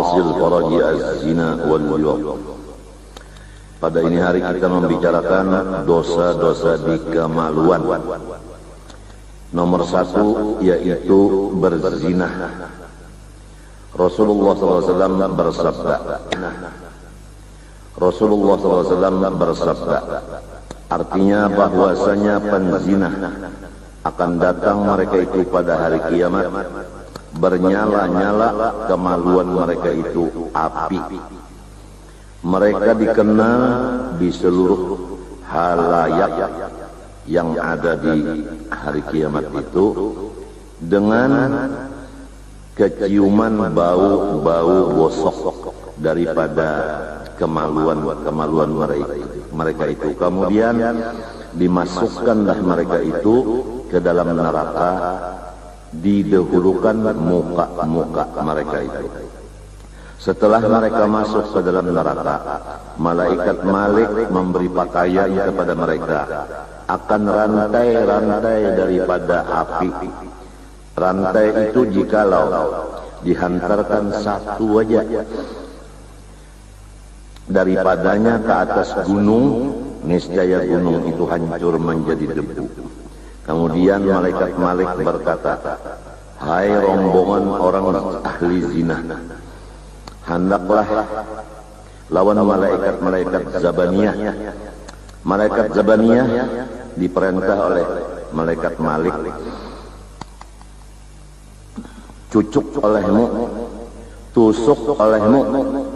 ma'asil faraji az-zina wal liwat. Pada ini hari kita membicarakan dosa-dosa di kemaluan. Nomor 1 yaitu berzina. Rasulullah SAW bersabda. Rasulullah SAW bersabda. Artinya bahwasanya penzina akan datang mereka itu pada hari kiamat, bernyala-nyala kemaluan mereka itu api. Mereka dikenal di seluruh halayak yang ada di hari kiamat itu dengan keciuman bau-bau bosok daripada kemaluan mereka itu. Kemudian dimasukkanlah mereka itu ke dalam neraka, didahulukan muka-muka mereka itu. Setelah mereka masuk ke dalam neraka, malaikat Malik memberi pakaian kepada mereka akan rantai-rantai daripada api. Rantai itu jikalau dihantarkan satu aja daripadanya ke atas gunung, niscaya gunung itu hancur menjadi debu. Kemudian malaikat Malik berkata, hai rombongan orang ahli zina, hendaklah lawan malaikat-malaikat Zabaniyah. Malaikat Zabaniyah diperintah oleh malaikat Malik, cucuk olehmu, tusuk olehmu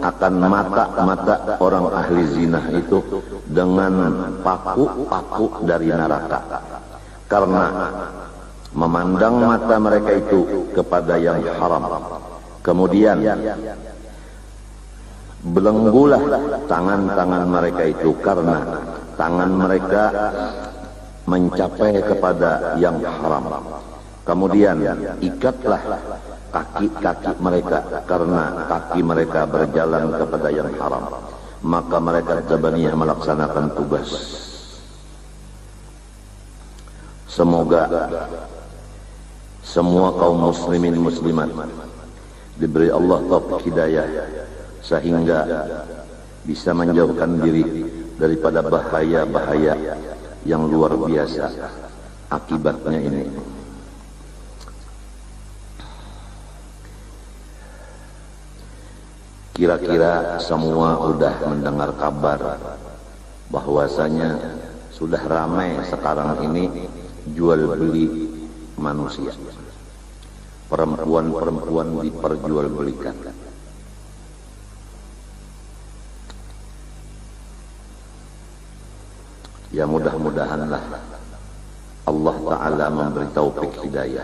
akan mata-mata orang ahli zina itu dengan paku-paku dari neraka, karena memandang mata mereka itu kepada yang haram. Kemudian belenggulah tangan-tangan mereka itu karena tangan mereka mencapai kepada yang haram. Kemudian ikatlah kaki-kaki mereka karena kaki mereka berjalan kepada yang haram. Maka mereka Zabaniyah melaksanakan tugas. Semoga semua kaum muslimin muslimat diberi Allah taufik hidayah sehingga bisa menjauhkan diri daripada bahaya-bahaya yang luar biasa akibatnya ini. Kira-kira semua sudah mendengar kabar bahwasanya sudah ramai sekarang ini jual beli manusia. Perempuan-perempuan diperjualbelikan. Ya mudah-mudahanlah Allah Ta'ala memberi taufik hidayah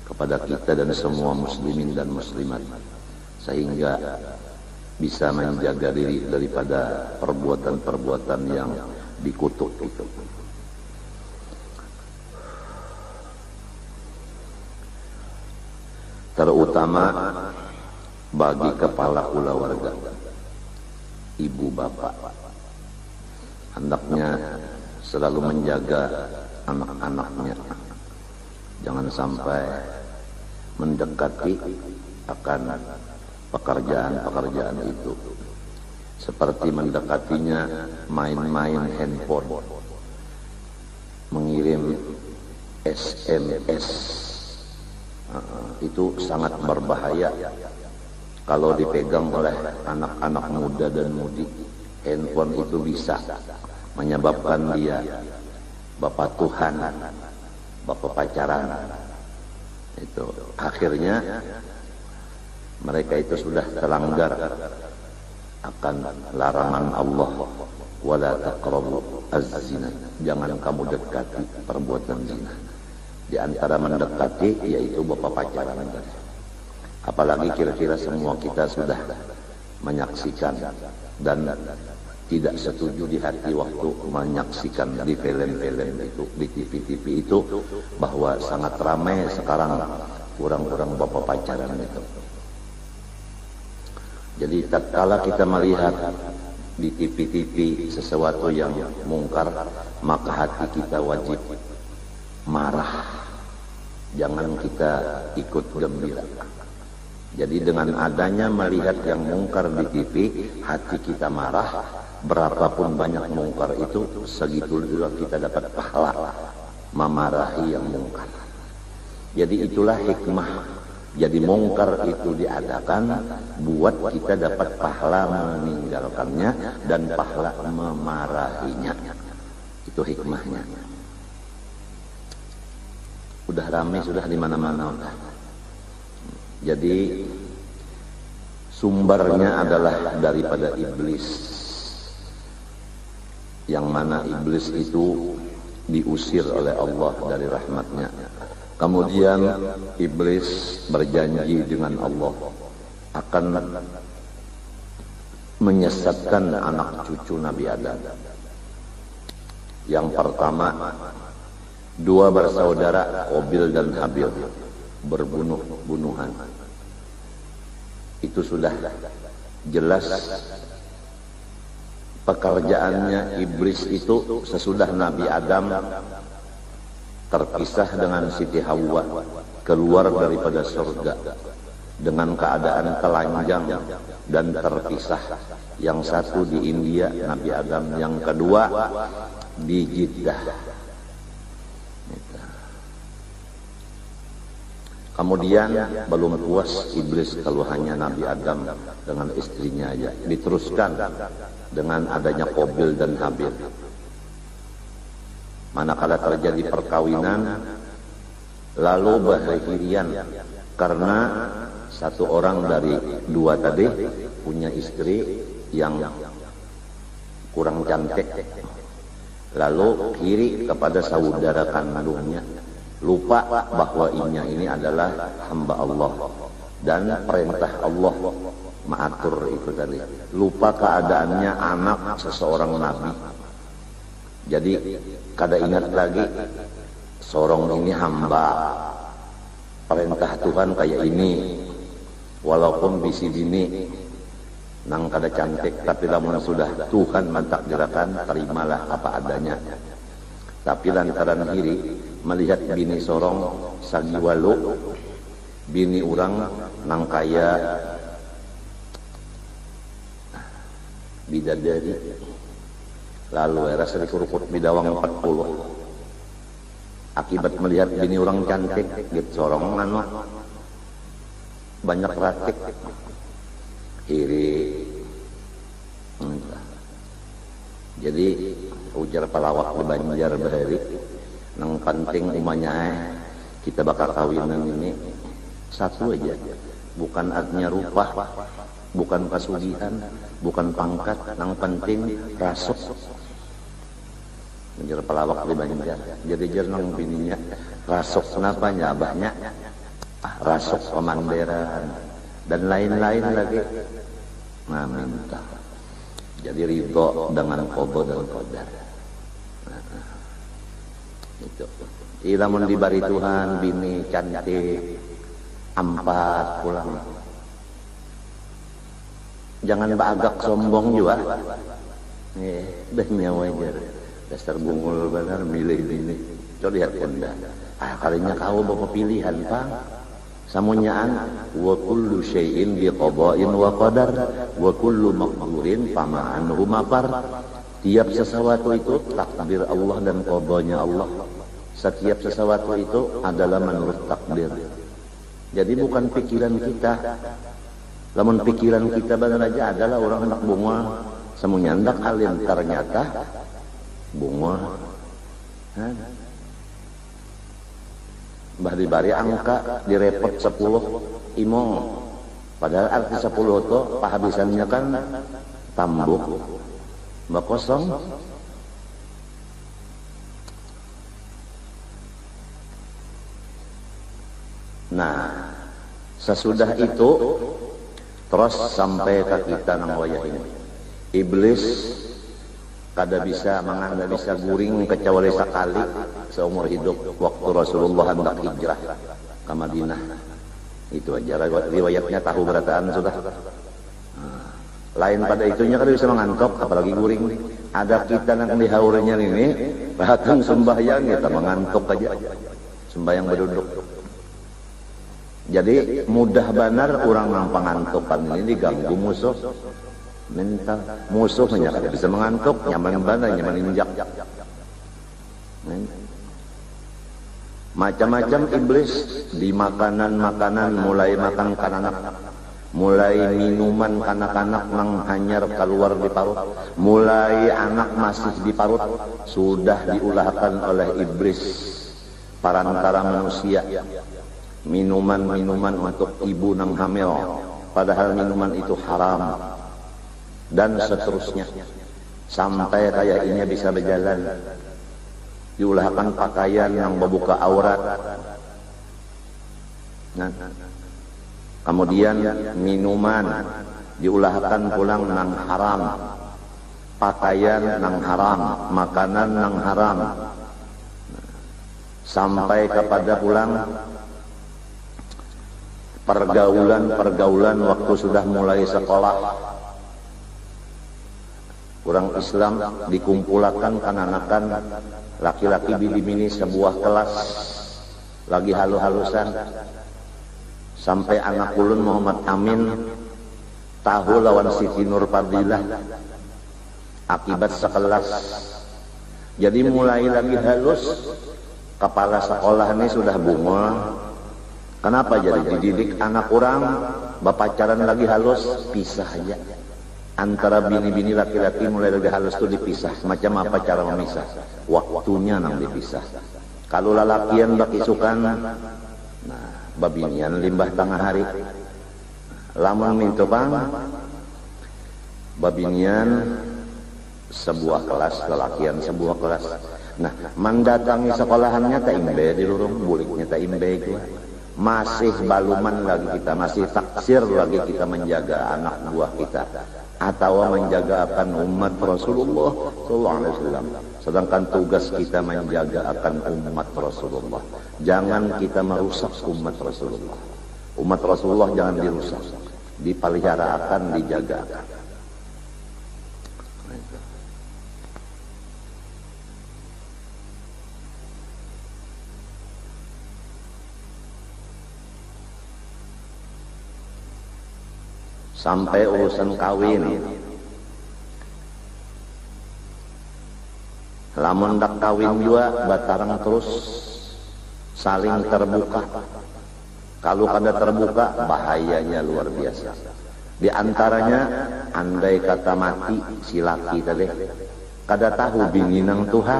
kepada kita dan semua muslimin dan muslimat, sehingga bisa menjaga diri daripada perbuatan-perbuatan yang dikutuk itu. Terutama bagi kepala keluarga, ibu bapak, hendaknya selalu menjaga anak-anaknya, jangan sampai mendekati akan pekerjaan-pekerjaan itu, seperti mendekatinya main-main handphone, mengirim SMS. Itu sangat berbahaya kalau dipegang oleh anak-anak muda dan mudi. Handphone itu bisa menyebabkan dia bapak Tuhan, bapak pacaran. Itu akhirnya mereka itu sudah terlanggar akan larangan Allah, wala taqrabu az-zina, jangan kamu dekati perbuatan zina. Di antara mendekati yaitu bapak pacaran. Apalagi kira-kira semua kita sudah menyaksikan dan tidak setuju di hati waktu menyaksikan di film-film itu, di TV-TV itu, bahwa sangat ramai sekarang kurang-kurang bapak pacaran itu. Jadi tatkala kita melihat di TV-TV sesuatu yang mungkar, maka hati kita wajib marah. Jangan kita ikut gembira. Jadi dengan adanya melihat yang mungkar di TV, hati kita marah, berapapun banyak mungkar itu, segitu juga kita dapat pahala memarahi yang mungkar. Jadi itulah hikmah. Jadi mungkar itu diadakan buat kita dapat pahala meninggalkannya dan pahala memarahinya. Itu hikmahnya. Udah ramai sudah di mana-mana udah. Jadi sumbernya adalah daripada iblis, yang mana iblis itu diusir oleh Allah dari rahmatnya. Kemudian iblis berjanji dengan Allah akan menyesatkan anak cucu Nabi Adam. Yang pertama, dua bersaudara Qabil dan Habil berbunuh-bunuhan. Itu sudah jelas pekerjaannya iblis itu sesudah Nabi Adam terpisah dengan Siti Hawa, keluar daripada surga dengan keadaan telanjang dan terpisah. Yang satu di India Nabi Adam, yang kedua di Jeddah. Kemudian belum puas iblis kalau hanya Nabi Adam dengan istrinya aja, diteruskan dengan adanya Qabil dan Habil. Manakala terjadi perkawinan, lalu berhirian karena satu orang dari dua tadi punya istri yang kurang cantik, lalu iri kepada saudara kandungnya, lupa bahwa ini adalah hamba Allah dan perintah Allah mengatur itu tadi. Lupa keadaannya anak seseorang nabi. Jadi kada ingat lagi seorang ini hamba, perintah Tuhan kayak ini, walaupun bisi bini nang kada cantik, tapi lamun sudah Tuhan mentakdirkan, terimalah apa adanya. Tapi lantaran iri melihat bini sorong sagiwalu, bini orang nang kaya bidadari, lalu rasa dikurukut bidawang 40. Akibat melihat bini orang cantik, gitu sorong anu banyak ratik, iri. Jadi ujar pelawak di Banjar Bahari, nang penting umanya kita bakal kawinan ini satu aja, bukan artinya rupa, bukan kasugihan, bukan pangkat, nang penting rasuk. Ujar pelawak di Banjar. Jadi jernang bininya rasuk, kenapa abahnya rasuk pemanderan dan lain-lain lagi. Nah, minta. Jadi ridho dengan qada dan qadar. Itu. Ilamun dibari Tuhan bini cantik, ampat pulang. Jangan bagak sombong juga. Dah wajar. Dasar bungul benar milih bini. Coba lihat Anda. Kalinya kau bawa pilihan, Pak. Samunyaan wa kullu syai'in bi qada'in wa qadar wa kullu maqdurin fama anhu mafar. Tiap sesuatu itu takdir Allah dan qadanya Allah. Setiap sesuatu itu adalah menurut takdir. Jadi bukan pikiran kita. Lamun pikiran kita benar aja adalah orang anak bunga semuanya ndak alim, ternyata bunga. Mbah dibari angka direpot 10 imong, padahal arti 10 itu pahabisannya kan tambuk mbak kosong. Nah sesudah itu terus sampai ke kita nang wayah ini iblis kada bisa manganda bisa guring kecuali sekali seumur hidup waktu Rasulullah hendak hijrah ke Madinah. Itu aja riwayatnya tahu berataan sudah. Lain pada itunya kada bisa mengantuk apalagi guring. Ada kita nang dihaurnya ini bahkan sembahyang kita mengantuk aja. Sembahyang berduduk. Jadi mudah benar orang yang pengantukan ini diganggu musuh mental. Musuhnya kada bisa mengantuk, nyaman benar, nyaman injak. Macam-macam iblis di makanan-makanan, mulai makan kanak, mulai minuman kanak-kanak nang hanyar keluar di parut, mulai anak masih di parut sudah diulahkan oleh iblis parantara manusia. Minuman-minuman untuk ibu nang hamil, padahal minuman itu haram, dan seterusnya sampai kayak ini bisa berjalan. Diulahkan pakaian yang membuka aurat. Nah, kemudian minuman diulahkan pulang nang haram, pakaian nang haram, makanan nang haram, sampai kepada pulang pergaulan waktu sudah mulai sekolah. Orang Islam dikumpulkan kananakan laki-laki bini-bini sebuah kelas lagi halu-halusan, sampai anak ulun Muhammad Amin tahu lawan Siti Nur Fadilah akibat sekelas. Jadi mulai lagi halus, kepala sekolah ini sudah bunga. Kenapa jadi dididik anak orang bapacaran lagi halus, pisah aja. Antara bini-bini laki-laki mulai lagi halus itu dipisah. Macam apa cara memisah? Waktunya nang dipisah. Kalau lalakian baki sukan, nah babinian limbah tengah hari. Lamun minto bang, babinian sebuah kelas, lalakian sebuah kelas. Nah, mendatangi sekolahannya tak imbe di lurung, buliknya tak imbe itu. Masih baluman lagi kita, masih taksir lagi kita menjaga anak buah kita, atau menjaga akan umat Rasulullah SAW. Sedangkan tugas kita menjaga akan umat Rasulullah. Jangan kita merusak umat Rasulullah. Umat Rasulullah jangan dirusak, dipelihara akan, dijaga akan. Sampai urusan kawin, lamun dak kawin juga batarang terus saling terbuka. Kalau kada terbuka bahayanya luar biasa. Di antaranya andai kata mati si laki tadi, kada tahu bini nang tuha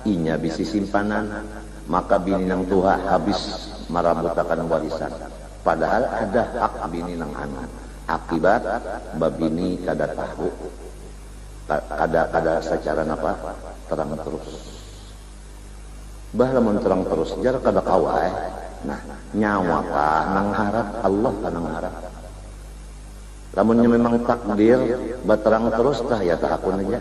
inya bisi simpanan, maka bini nang tuha habis marabutakan warisan. Padahal ada hak bini nang anak. Akibat babini kada tahu, kada secara apa terang terus. Bah lamun terang terus jar kada kawai. Nah, nyawa kah nang harap Allah kah nang harap. Lamunnya memang takdir baterang terus tah ya tahakun aja.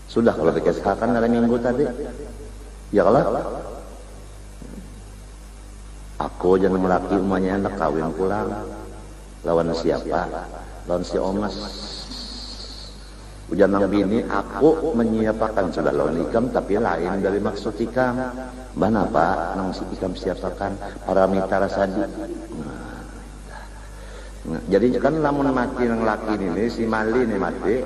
Sudah kalau dikisahkan dari minggu tadi. Ya kalau aku jangan melaki umanya anak kawin pulang. Lawan siapa? Lawan si Omas. Ujian nang bini, aku menyiapakan sudah lawan ikam, tapi lain dari maksud ikam. Bana apa? Nang si ikam siapakan para mitra sadi. Nah, jadi kan lamun mati nang laki ini, si Mali ini mati,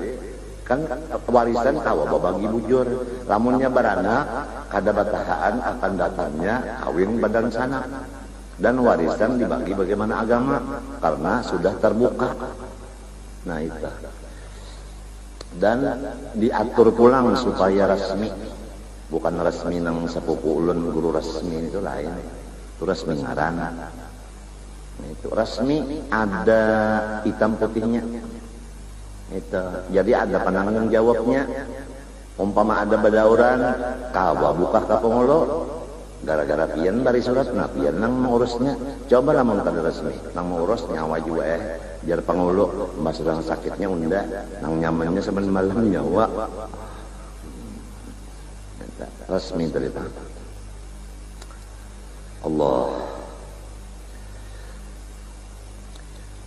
kan warisan kawa babagi bujur. Lamunnya beranak, kada batahaan akan datangnya kawin badan sana. Dan warisan dibagi bagaimana agama, karena sudah terbuka. Nah itu. Dan diatur pulang supaya resmi, bukan resmi nang sepupu ulun guru resmi itu lain. Itu resmi ngaran. Nah, itu resmi ada hitam putihnya. Itu. Jadi ada penanggung jawabnya. Umpama ada badauran, kawa buka ka pengolo. Gara-gara pian bari surat, nah pian nang mengurusnya. Coba lah kada resmi, nang mengurus nyawa juga jar pengulu, mbak sedang sakitnya unda, nang nyamannya seben malam nyawa. Resmi cerita. Allah.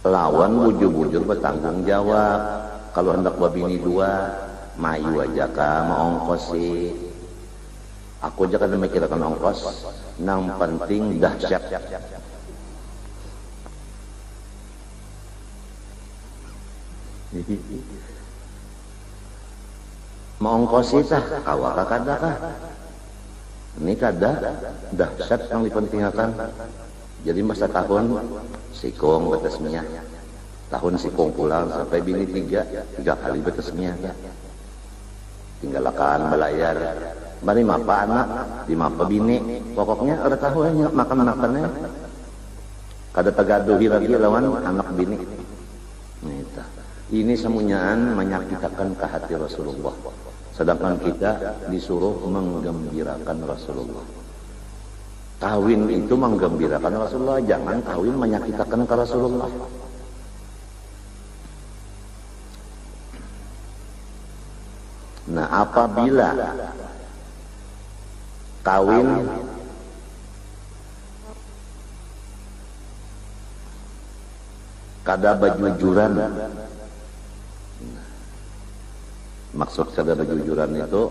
Lawan bujur-bujur bertanggung jawab. Kalau hendak babini dua, mayu aja kah mau ongkosi. Aku aja kan memikirkan ongkos, nang penting dahsyat. Maongkosi tah kawaka kadakah ini kada dahsyat yang dipentingkan. Jadi masa tahun sikong betasnya, tahun sikong pulang sampai bini tiga kali betasnya. Tinggalkan belayar, bari mapa anak, di mapa bini, pokoknya ada tahunya makan-makannya. Kada tegaduhi lagi lawan anak bini. Ini semuanyaan menyakitkan ke hati Rasulullah. Sedangkan kita disuruh menggembirakan Rasulullah. Kawin itu menggembirakan Rasulullah, jangan kawin menyakitkan ke Rasulullah. Nah, apabila kawin kada bajujuran, maksud kada bajujuran itu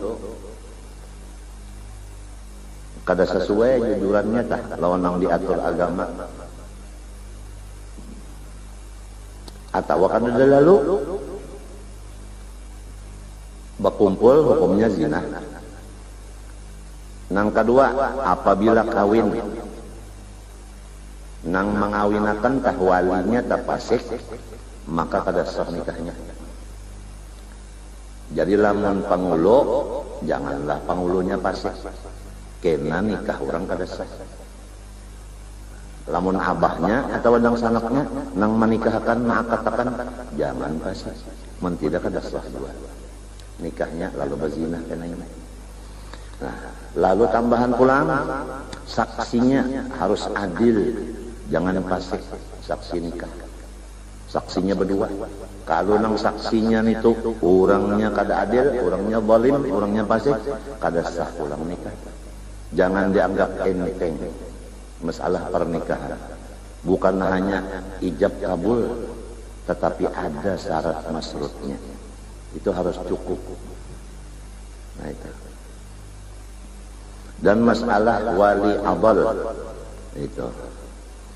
kada sesuai jujurannya tah lawan yang diatur agama, atau kada lalu berkumpul hukumnya zina. Nang kedua, apabila kawin nang mengawinakan tah walinya tah fasik, maka kada sah nikahnya. Jadi lamun pangulo, janganlah pangulunya fasik, kena nikah orang kada sah. Lamun abahnya atau nang sanaknya nang menikahkan mengakatakan jangan fasik, men tidak kada sah dua nikahnya, lalu berzina kena ini. Nah, lalu tambahan pulang saksinya harus adil, jangan fasik saksi nikah. Saksinya berdua. Kalau nang saksinya itu orangnya kada adil, orangnya zalim, orangnya fasik, kada sah pulang nikah. Jangan dianggap enteng masalah pernikahan. Bukan hanya ijab kabul, tetapi ada syarat masrutnya. Itu harus cukup. Nah itu. Dan masalah wali abal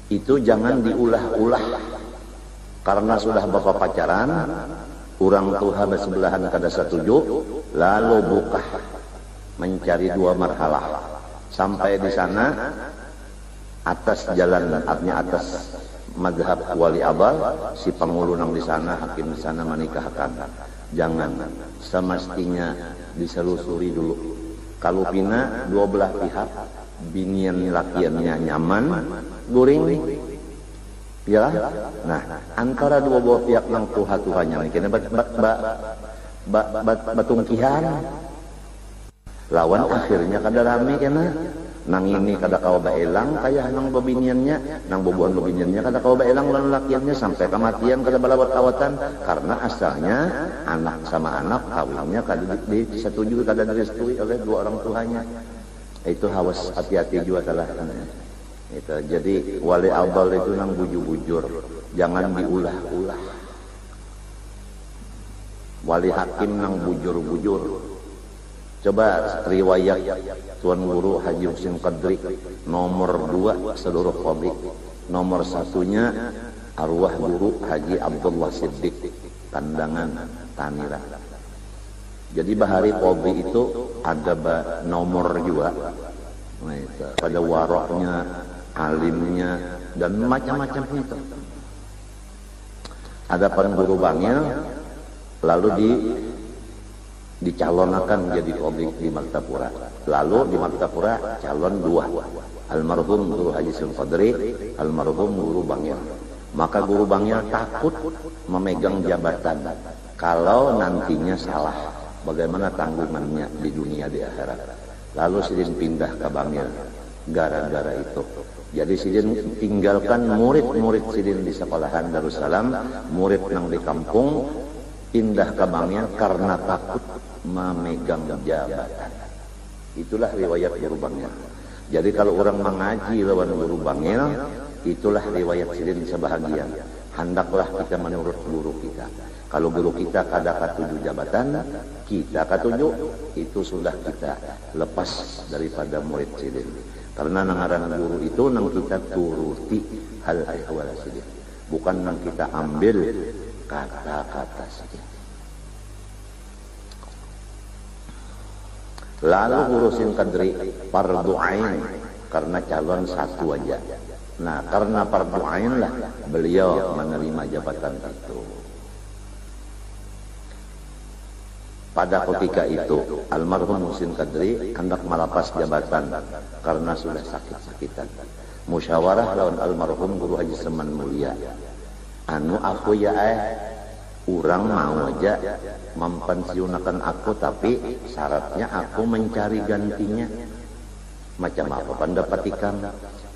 itu jangan diulah-ulah. Karena sudah bapak pacaran, orang tua bersebelahan kada setuju, lalu buka mencari dua marhalah. Sampai di sana atas jalan, artinya atas mazhab wali abal, si pengulunang di sana, hakim di sana menikahkan. Jangan, semestinya diselusuri dulu. Kalau pina dua belah pihak, binian lakiannya nyaman, guring, ya. Nah, antara dua belah pihak yang tuha-tuhanya, kena batungkihan, lawan akhirnya kada rame kena. Nang ini kada kawa baelang kaya nang babiniannya, nang boboan babiniannya kada kawa baelang lan lakiannya sampai kematian kada balawat-awatan karena asalnya anak sama anak kawinnya kada disetujui, kada direstui oleh dua orang tuanya. Itu hawas hati-hati juga salah. Itu jadi wali abal itu nang bujur-bujur, jangan diulah-ulah. Wali hakim nang bujur-bujur. Coba riwayat Tuan Guru Haji Husin Qadri nomor 2 seluruh qadhi. Nomor 1-nya arwah Guru Haji Abdullah Siddiq Kandangan Tanira. Jadi bahari qadhi itu ada nomor juga. Nah, itu pada waroknya, alimnya dan macam-macam itu. Ada pan guru bangil lalu dicalonkan jadi qadhi di Martapura. Lalu di Martapura calon 2, almarhum Guru Haji Husin Qadri, almarhum Guru Bangil. Maka Guru Bangil takut memegang jabatan kalau nantinya salah, bagaimana tanggungannya di dunia di akhirat. Lalu sidin pindah ke Bangil gara-gara itu. Jadi sidin tinggalkan murid-murid sidin di sekolahan Darussalam, murid yang di kampung, pindah ke Bangil karena takut memegang jabatan. Itulah riwayat Guru Bangil. Jadi kalau orang mengaji lawan Guru Bangil, itulah riwayat sidin sebahagian. Hendaklah kita menurut guru kita. Kalau guru kita kada katuju jabatan, kita katuju, itu sudah kita lepas daripada murid sidin. Karena nangaran guru itu nang kita turuti hal ahwal sidin. Bukan nang kita ambil kata-kata saja. Lalu urusin kadri fardu ain karena calon satu aja. Nah, karena fardu ain lah beliau menerima jabatan itu. Pada ketika itu almarhum Muhsin Kadri hendak melepas jabatan karena sudah sakit-sakitan. Musyawarah lawan almarhum Guru Haji Seman Mulia. Anu aku ya urang mau aja mempensiunakan aku, tapi syaratnya aku mencari gantinya. Macam apa pendapat ikam?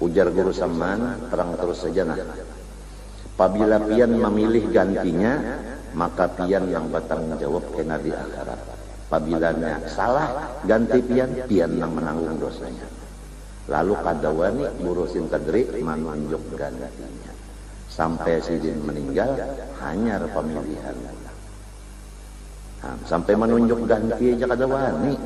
Ujar Guru Seman, terang terus saja nah. Apabila pian memilih gantinya, maka pian yang bertanggung jawab kena di akhirat. Apabila salah ganti pian yang menanggung dosanya. Lalu kadawani ngurusin Kadri menunjuk gantinya. Sampai sidin meninggal hanya pemilihan. Nah, sampai menunjuk ganti aja kadawani.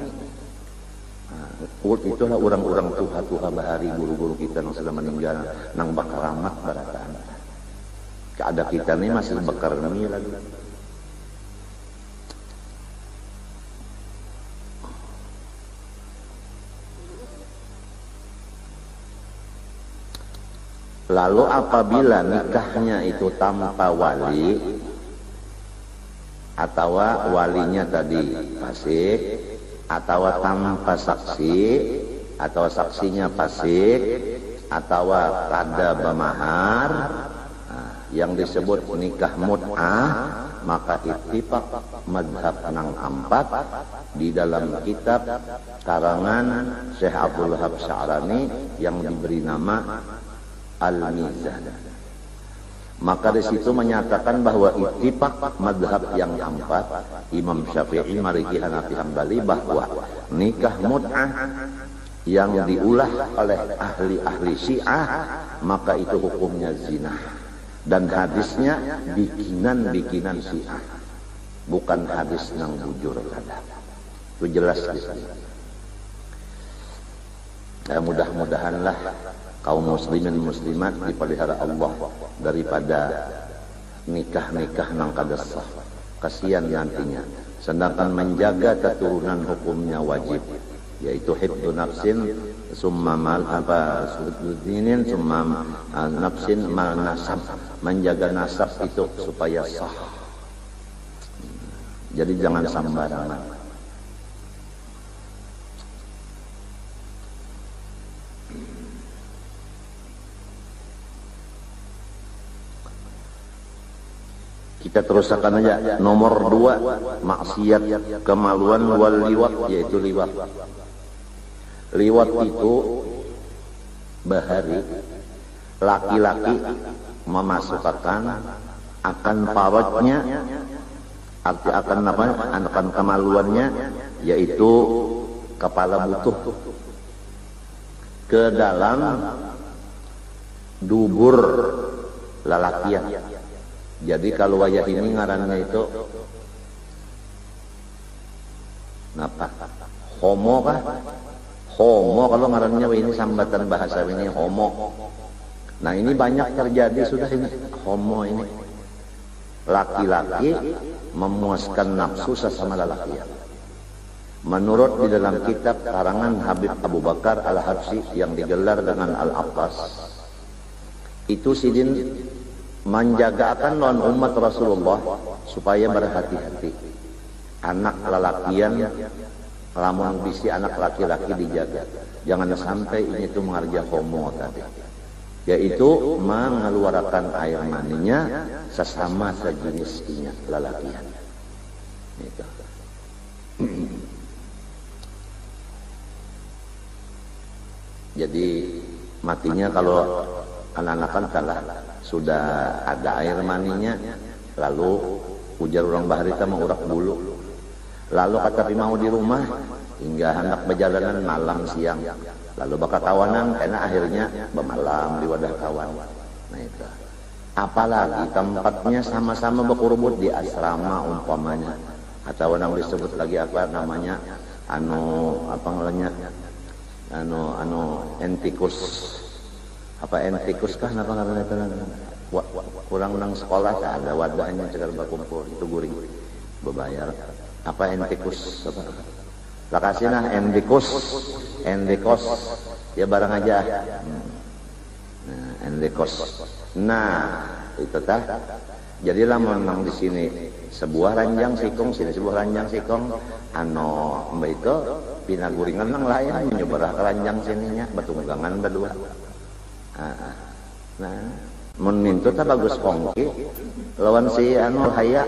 Nah, itulah orang-orang tuha-tuha bahari guru-guru kita yang sudah meninggal nang bakaramat barataan. Keada kita ini masih bekerni lagi. Lalu apabila nikahnya itu tanpa wali atau walinya tadi fasik atau tanpa saksi atau saksinya fasik atau kada bamahar, yang disebut nikah mut'ah, maka ittifaq madhab nang ampat di dalam kitab karangan Syekh Abdul Wahab Sya'rani yang diberi nama Al-Mizan. Maka di situ menyatakan bahwa ittifaq madhab yang ampat Imam Syafi'i, Maliki, Hanafi, Hambali, bahwa nikah mut'ah yang diulah oleh ahli-ahli Syiah maka itu hukumnya zina. Dan hadisnya bikinan Syiah, bukan hadis nang bujur kada. Itu jelas di sini. Ya, mudah-mudahanlah kaum muslimin muslimat dipelihara Allah daripada nikah-nikah nang kada sah. Kasihan nantinya. Sedangkan menjaga keturunan hukumnya wajib, yaitu hifdzu nafsin summa mal sudinin summa nafsin mal nasab. Menjaga nasab itu supaya sah. Jadi jangan sembarangan. Kita teruskan aja. Nomor 2, maksiat kemaluan wal liwat, yaitu liwat. Liwat itu bahari laki-laki memasukkan akan parotnya, arti akan apa? Akan kemaluannya, yaitu kepala butuh ke dalam dubur lalakian. Jadi kalau wayah ini ngarannya itu napa? Homo kah? Homo kalau ngarannya ini sambatan bahasa ini homo. Nah ini banyak terjadi sudah ini homo ini. Laki-laki memuaskan nafsu sesama lelaki. Menurut di dalam kitab karangan Habib Abu Bakar Al-Habsyi yang digelar dengan Al-Abbas, itu sidin menjagakan non umat Rasulullah supaya berhati-hati. Anak lelakian lamun bisi anak laki-laki dijaga. Jangan sampai ini tuh mengarja homo tadi. Yaitu mengeluarkan air maninya sesama sejenisnya lelakian. Itu. Jadi matinya kalau anak-anak kalah sudah ada air maninya, lalu ujar orang baharita mengurak bulu, lalu kata mau di rumah hingga hendak berjalanan malam siang, lalu bakal kawanan karena akhirnya bermalam di wadah kawan. Nah itu. Apalagi tempatnya sama-sama berkurubut di asrama umpamanya, atau yang disebut lagi apa namanya, apa namanya, entikus, apa entikus kah, apa namanya itu? kurang nang sekolah tak ada wadahnya cegar bakumpul itu guring bebayar apa entikus apa lakasina endikos ya barang aja nah endikos nah itu tah jadilah menang di sini sebuah ranjang sikong sini sebuah ranjang sikong ano mbak itu pinaguringan nang layan menyeberah ke ranjang sininya betunggangan berdua nah mun mintu ta bagus kongki lawan si anu haya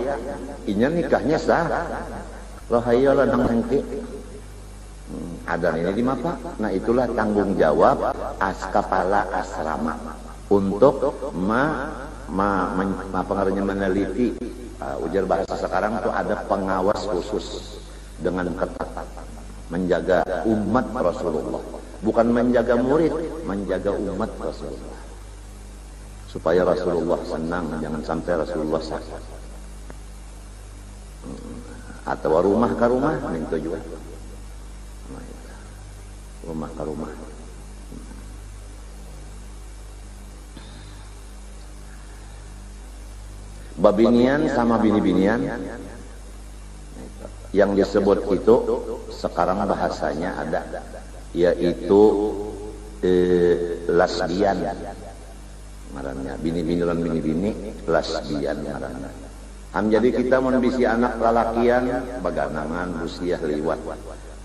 inya nikahnya sah lo haya ladang hengki ada ini di mapa nah itulah tanggung jawab kepala asrama untuk pengaruhnya meneliti ujar bahasa sekarang tuh ada pengawas khusus dengan ketat menjaga umat Rasulullah bukan menjaga murid menjaga umat Rasulullah supaya Rasulullah senang jangan sampai Rasulullah sakit atau rumah ke rumah minta juga rumah ke rumah babinian sama bini-binian yang disebut itu sekarang bahasanya ada yaitu lesbian ngarannya bini-bini lan bini-bini lesbian ngarannya jadi kita mun bisi anak lalakian baganangan busiah liwat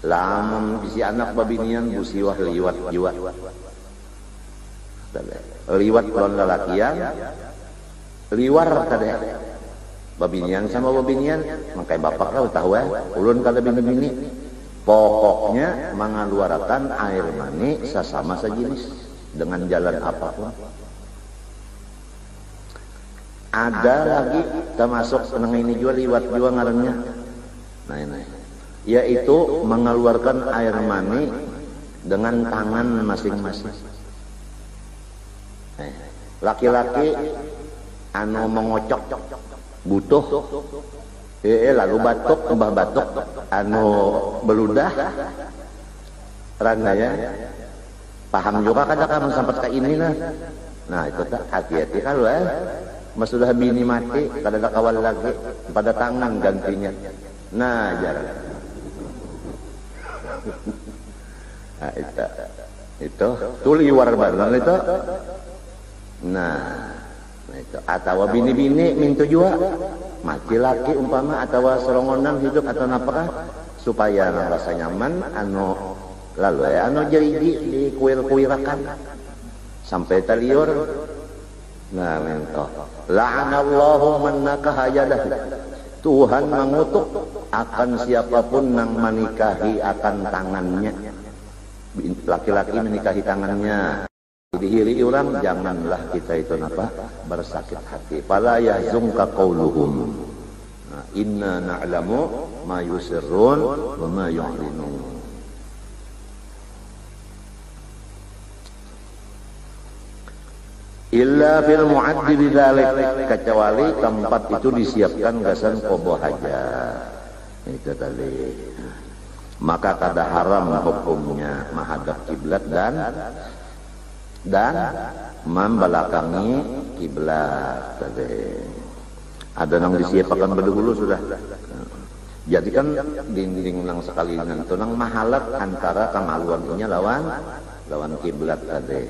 lamun bisi anak babinian busiah liwat jiwa liwat lawan lalakian liwar tadi babinian sama babinian makai bapak kau tahu ulun kada bini-bini pokoknya mengeluarkan air mani sesama sejenis dengan jalan apapun ada lagi termasuk senang ini juga liwat juga ngarannya nah ini yaitu mengeluarkan air mani dengan tangan masing-masing laki-laki anu mengocok butuh lalu batuk kembah batuk anu beludah randanya paham juga kada kamu sampai ke ini nah itu tak hati-hati kalau mas sudah bini mati kada ada kawal lagi pada tangan gantinya nah jarang nah itu tuliwar barang itu nah itu atau bini-bini minta juga mati laki umpama atau serongonan hidup atau apakah supaya rasa nyaman anu lalu anu jadi di kuir-kuirakan sampai taliur nah mentoh la'anallahu man nakaha yadah Tuhan mengutuk akan siapapun yang menikahi akan tangannya laki-laki menikahi tangannya dihiri orang janganlah kita itu bersakit hati fala yahzunka qauluhum inna na'lamu ma yusirrun wa ma yu'linun illa fil mu'addi bidzalik kecuali tempat itu disiapkan gasan qoboh aja itu tadi maka kada haram hukumnya menghadap kiblat dan membelakangi kiblat tadi ada yang disiapkan berdahulu sudah jadi kan dinding nang sekali nanti nang mahalat antara kemaluannya lawan kiblat tadi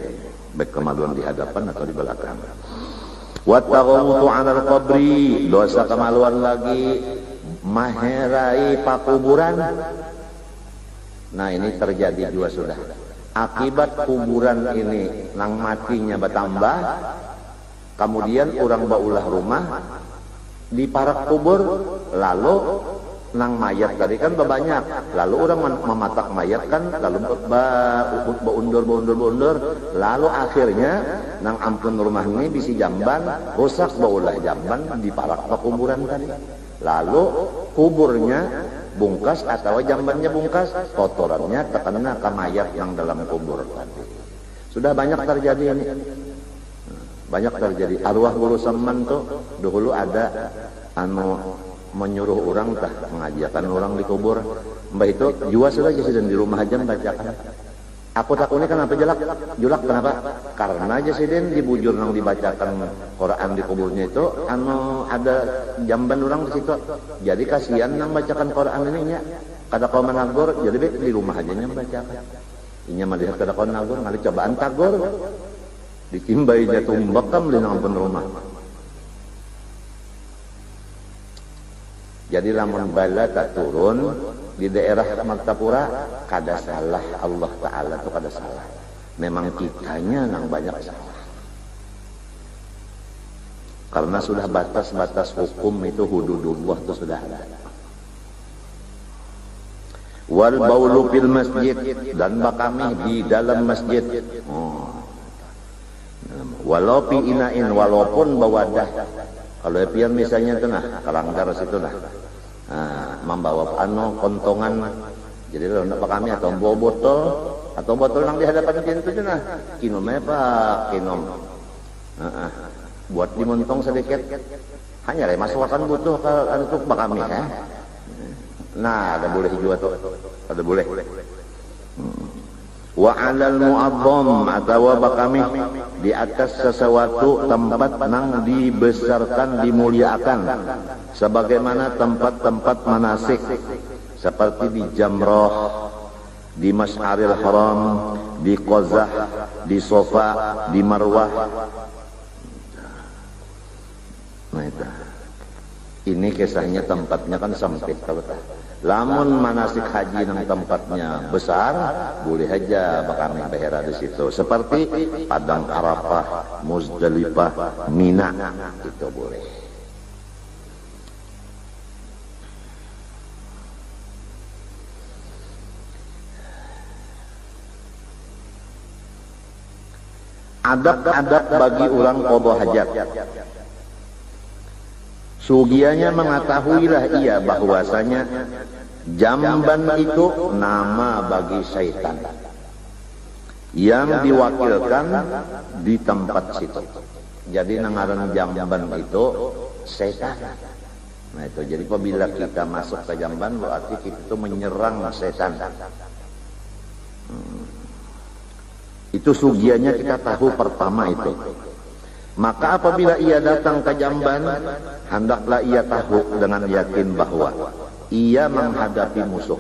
baik kemaluan di hadapan atau di belakang wa taghawtu 'alal qabri dosa kemaluan lagi maherai pakuburan nah ini terjadi juga sudah akibat kuburan ini nang matinya bertambah kemudian orang baulah rumah di parak kubur lalu nang mayat tadi kan banyak lalu orang mematak mayat kan lalu beundur lalu akhirnya nang ampun rumah ini bisi jamban rusak baulah jamban di parak kuburan tadi lalu kuburnya bungkas atau jambannya bungkas kotorannya terkena ke mayat yang dalam kubur tadi sudah banyak terjadi ini banyak terjadi arwah bulu semen tuh dahulu ada anu menyuruh orang mengajarkan orang di kubur mbak itu juga sudah jadi di rumah aja bacakan Aku takutnya kenapa jelak? Julak kenapa? Karena Jesiden dibujur nang dibacakan Quran di kuburnya itu, ada jamban orang di situ. Jadi kasihan nang bacakan Quran ini nya. Kada kau menagur, jadi di rumah aja nya bacakan. Inya melihat kada kau nagur, ngali cobaan tagur. Ditimbai nya tumbak kam di nang rumah. Jadi lamun bala tak turun di daerah Martapura, kada salah Allah Ta'ala itu kada salah. Memang kitanya yang banyak salah. Karena sudah batas-batas hukum itu hududullah itu sudah ada. Wal baulu fil masjid, dan bakami di dalam masjid. Walau pi inain, walaupun bawadah. Kalau pian misalnya itu nah, kalanggar situ nah. Membawa kontongan. Jadi kalau nak kami atau bawa botol yang di hadapan pintu itu nah. Kinom apa? Kinom. Buat dimontong sedikit. Hanya lah masukkan butuh ke untuk bakami ya. Nah, ada boleh juga tuh. Ada boleh. Wa 'alal mu'azzam atau bakami di atas sesuatu tempat nang dibesarkan, dimuliakan, sebagaimana tempat-tempat manasik seperti di Jamrah, di Masy'aril Haram, di Qazah, di Sofa, di Marwah. Nah itu. Ini kisahnya tempatnya kan sempit kalau lamun manasik haji nang tempatnya besar, boleh aja bakami behera di situ. Seperti Padang Arafah, Muzdalifah, Mina, itu boleh. Adab-adab bagi orang qada hajat. Sugianya mengetahuilah ia bahwasanya jamban itu nama bagi syaitan yang diwakilkan di tempat situ. Jadi ngaran jamban itu syaitan. Nah itu jadi apabila kita masuk ke jamban berarti kita itu menyerang syaitan. Itu sugianya kita tahu pertama itu. Maka apabila ia datang ke jamban, hendaklah ia tahu dengan yakin bahwa ia menghadapi musuh.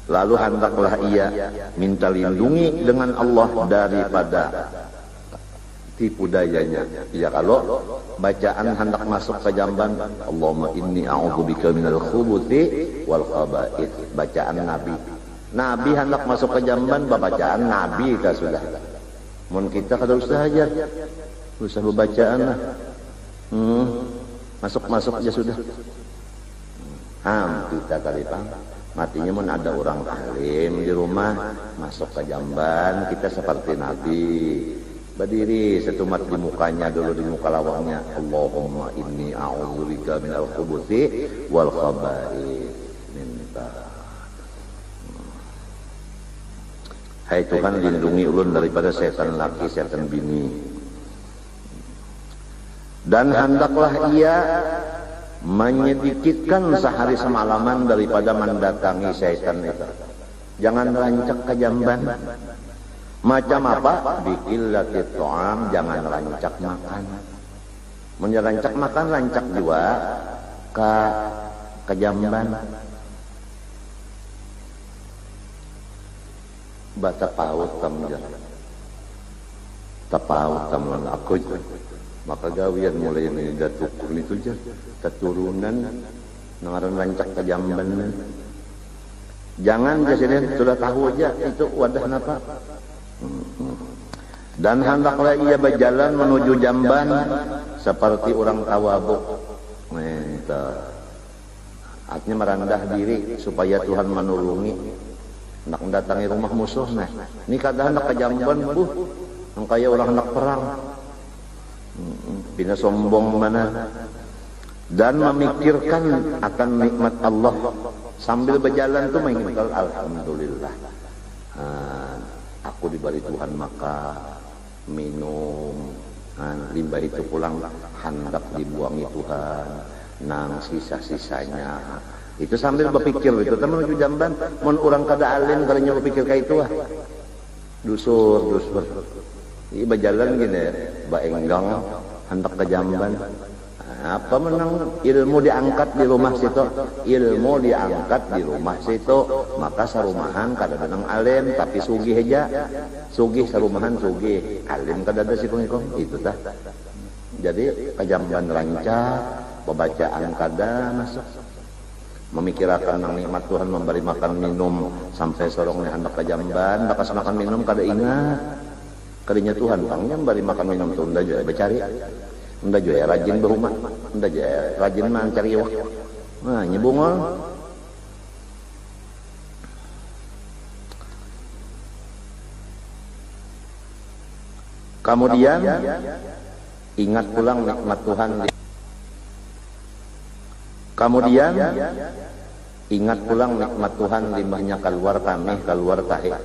Lalu hendaklah ia minta lindungi dengan Allah daripada tipu dayanya. Ya kalau bacaan hendak masuk ke jamban, Allahumma inni a'udzubika minal khubuthi wal khaba'ith. Bacaan Nabi. Nabi hendak masuk ke jamban, bacaan Nabi kita sudah. Mun kita kada usah aja, usah bacaan lah. Masuk aja sudah. Kita kali Bang. Matinya mun ada orang alim di rumah, masuk ke jamban, kita seperti Nabi. Berdiri setumat di mukanya dulu, di muka lawangnya. Allahumma inni a'udzubika minal khubuthi wal khaba'ith. Minta. Hai Tuhan, lindungi ulun daripada setan laki, setan bini. Dan hendaklah ia menyedikitkan sehari semalaman daripada mendatangi setan itu. Jangan rancak ke jamban. Macam apa? Biqillatit ta'am, jangan rancak makan. Rancak makan, rancak juga ke jamban. Bata paut tamjar, tapaut tamlan aku, maka gawian mulai ini datukun itu jar, keturunan nangaran rancak ke jamban. Jangan Presiden sudah tahu aja itu wadah napa. Dan hendaklah ia berjalan menuju jamban seperti orang tawabuk. Artinya merendah diri supaya Tuhan menolongi. Nak mendatangi rumah musuh nah. Ini kadang nak ke jamban yang kaya orang nak perang. Bina sombong mana. Dan memikirkan akan nikmat Allah sambil berjalan tuh mengingat alhamdulillah. Aku diberi Tuhan maka minum. Limbah itu pulang hendak dibuangi Tuhan. Nang sisa-sisanya Itu sambil berpikir itu teman menuju jamban mun urang kada alim kalinya berpikir kayak itu ah. Dusur. Ieu berjalan gini baenggang hendak ke jamban. Apa menang ilmu diangkat di rumah situ, ilmu diangkat di rumah situ, maka sarumahan kada menang alim tapi sugih aja, sugih sarumahan sugih, alim kada ada sikong-ikong itu tah. Jadi kejamban rancak, pembacaan kada masuk, memikirkan nang nikmat Tuhan memberi makan minum sampai sorongnya hendak kejamban, bakas makan minum kada ingat, kadinya Tuhan pangnya memberi makan minum tuh unda juga becari. Unda juga rajin berumah, unda juga rajin mencari waktu. Nah, nyebungol. Kemudian ingat pulang nikmat Tuhan. Kemudian ingat pulang nikmat Tuhan limbahnya keluar kami, keluar tahe.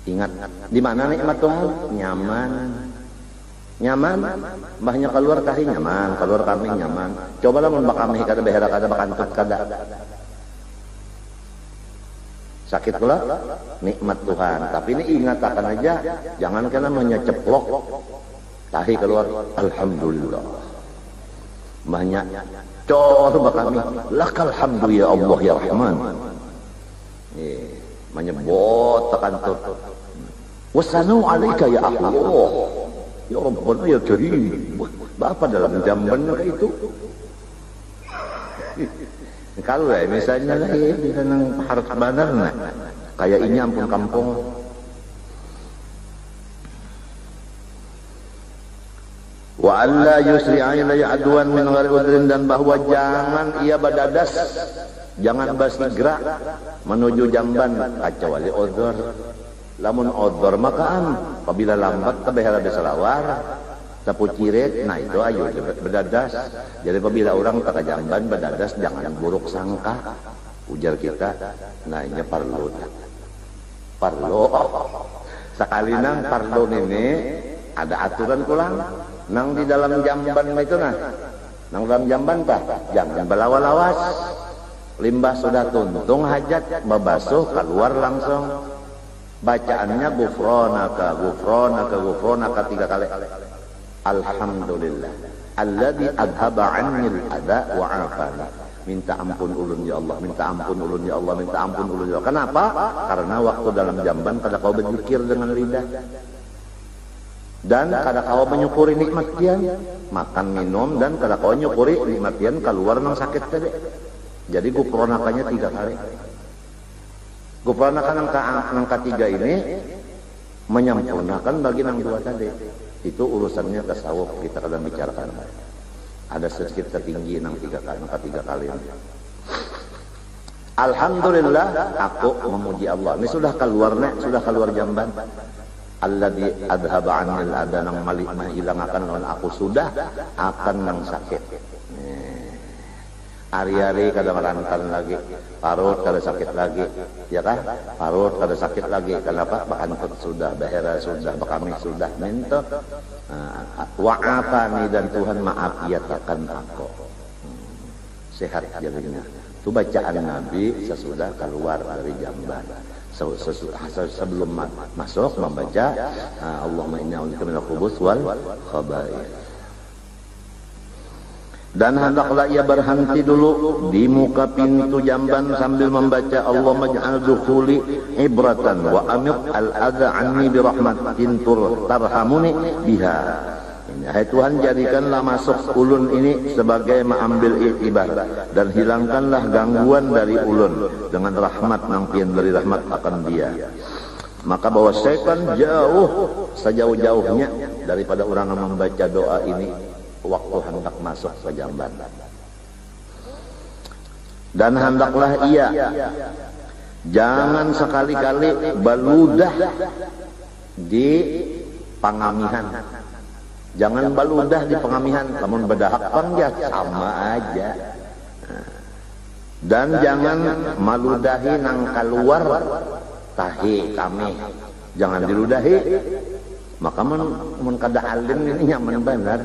Ingat di mana nikmat Tuhan? Nyaman, mbahnya keluar tahi nyaman, keluar kami nyaman. Cobalah mun bakami kada behera kada bakantut kada. Sakit pula nikmat Tuhan, tapi ini ingat akan aja, jangan kena menyeceplok tahi keluar. Alhamdulillah. Mbahnya cor bakami, lakal hamdu ya Allah ya Rahman. Menyebut tekantut. Wasanu alaika ya Allah. Ya Rabbana ya Karim. Apa dalam jamban itu? Kalau ya misalnya lah ya di sana harus benar nah. Kayak ini ampun kampung. Wa alla yusri'a ilaihi adwan min ghairi udrin, dan bahwa jangan ia badadas, jangan basigra menuju jamban kecuali udzur. Lamun udzur makaan apabila lambat tabehara besalawar tapu ciret, nah itu ayo badadas. Jadi apabila orang tak jamban badadas jangan buruk sangka ujar kita. Nah ini parlo sekali nang parlo ini ada aturan pulang nang di dalam jamban itu nah nang dalam jamban tah jangan belawas-lawas, limbah sudah tuntung hajat babasuh keluar langsung. Bacaannya gufronaka 3 kali. Alhamdulillah alladzi adhaba 'annil adza wa 'afani. Minta ampun ulun ya Allah, minta ampun ulun ya Allah, minta ampun ulun ya Allah. Kenapa? Karena waktu dalam jamban kada kau berzikir dengan lidah. Dan kada kau menyukuri nikmat Tian, makan minum, dan kada kau nyukuri nikmat Tian keluar nang sakit tadi. Jadi gufronakanya 3 kali. Gufronakan nang ketiga ini menyempurnakan bagi nang 2 tadi. Itu urusannya tasawuf, kita kadang bicarakan. Ada sedikit ketinggi nang 3 kali. Alhamdulillah aku memuji Allah. Ini sudah keluar jamban. Alladzi adhaba 'anil adza, nang malik menghilangkan lawan aku sudah akan nang sakit. Hari-hari kadang rantan lagi, parut kada sakit lagi, ya kan? Parut kada sakit lagi. Kenapa? Bakantut sudah, behera sudah, bakami sudah, minta wa'afani, dan Tuhan maaf ia takkan aku. Sehat jadinya. Itu bacaan Nabi sesudah keluar dari jamban. Sebelum masuk membaca Allahumma inni a'udzubika minal khubuts wal khaba'ith. Dan hendaklah ia berhenti dulu di muka pintu jamban sambil membaca Allahumma ij'al dukhuli ibratan wa amit al-adza anni bi rahmatin tarhamuni biha. Hai Tuhan, jadikanlah masuk ulun ini sebagai mengambil iktibar, dan hilangkanlah gangguan dari ulun dengan rahmat nang pian beri rahmat akan dia. Maka bahwa syaitan sejauh-jauhnya daripada orang yang membaca doa ini waktu hendak masuk ke jamban. Dan hendaklah ia jangan sekali-kali baludah di pangamihan. Jangan baludah di pengamihan, namun bedahak panjat sama aja. Dan jangan maludahi nang keluar tahi kami, jangan diludahi. Maka mun kada alim ini nyaman benar.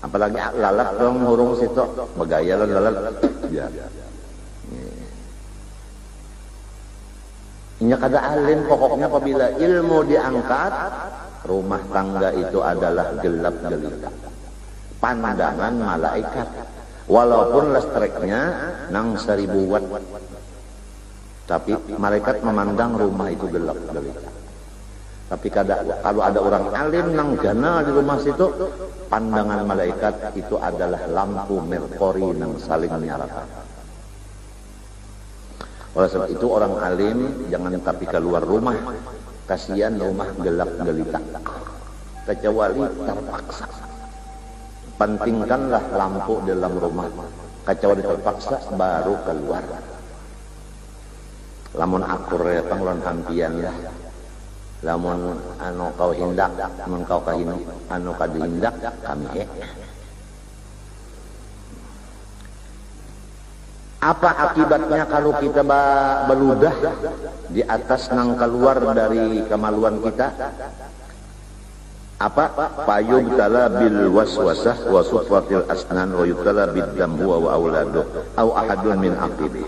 Apalagi lalat dong hurung situ, begaya lo lalat. Ya. Ini kada alim, pokoknya apabila ilmu diangkat, rumah tangga itu adalah gelap gelita. Pandangan malaikat. Walaupun listriknya nang 1000 watt. Tapi malaikat memandang rumah itu gelap gelita. Tapi kalau ada orang alim nang gana di rumah situ, pandangan malaikat itu adalah lampu merkuri nang saling menyalakan. Oleh sebab itu orang alim jangan tapi keluar rumah, kasihan rumah gelap gelita. Kecuali terpaksa. Pentingkanlah lampu dalam rumah. Kecuali terpaksa baru keluar. Lamun akur ya pangulon hampian ya. Lamun anu kau hindak, mun kau kahinu, anu kadihindak kami Apa akibatnya kalau kita beludah di atas nang keluar dari kemaluan kita? Apa? Fayubtala bil waswasah wa sufratil asnan wa yubtala biddam huwa wa auladu au ahadun min aqibi.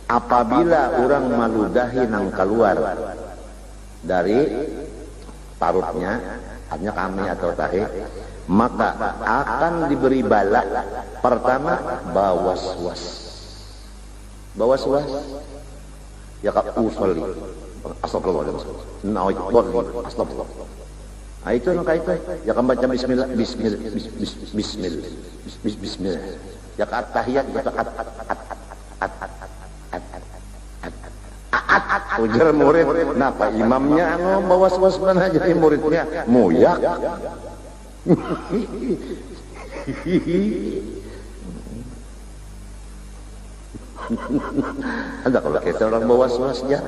Apabila orang meludahi nang keluar dari parutnya, hanya kami atau tahe, maka akan diberi bala. Pertama, bawaswas. Bawaswas. Ya kak usolli. Astagfirullahaladzim. Astagfirullah. Nah itu nang itu. Ya kan baca bismillah, bismillah, bismillah, bismillah. Ya kan tahiyat itu ujar murid, napa imamnya bawa was mana jadi muridnya muyak. Ada kalau kita orang bawa was ya,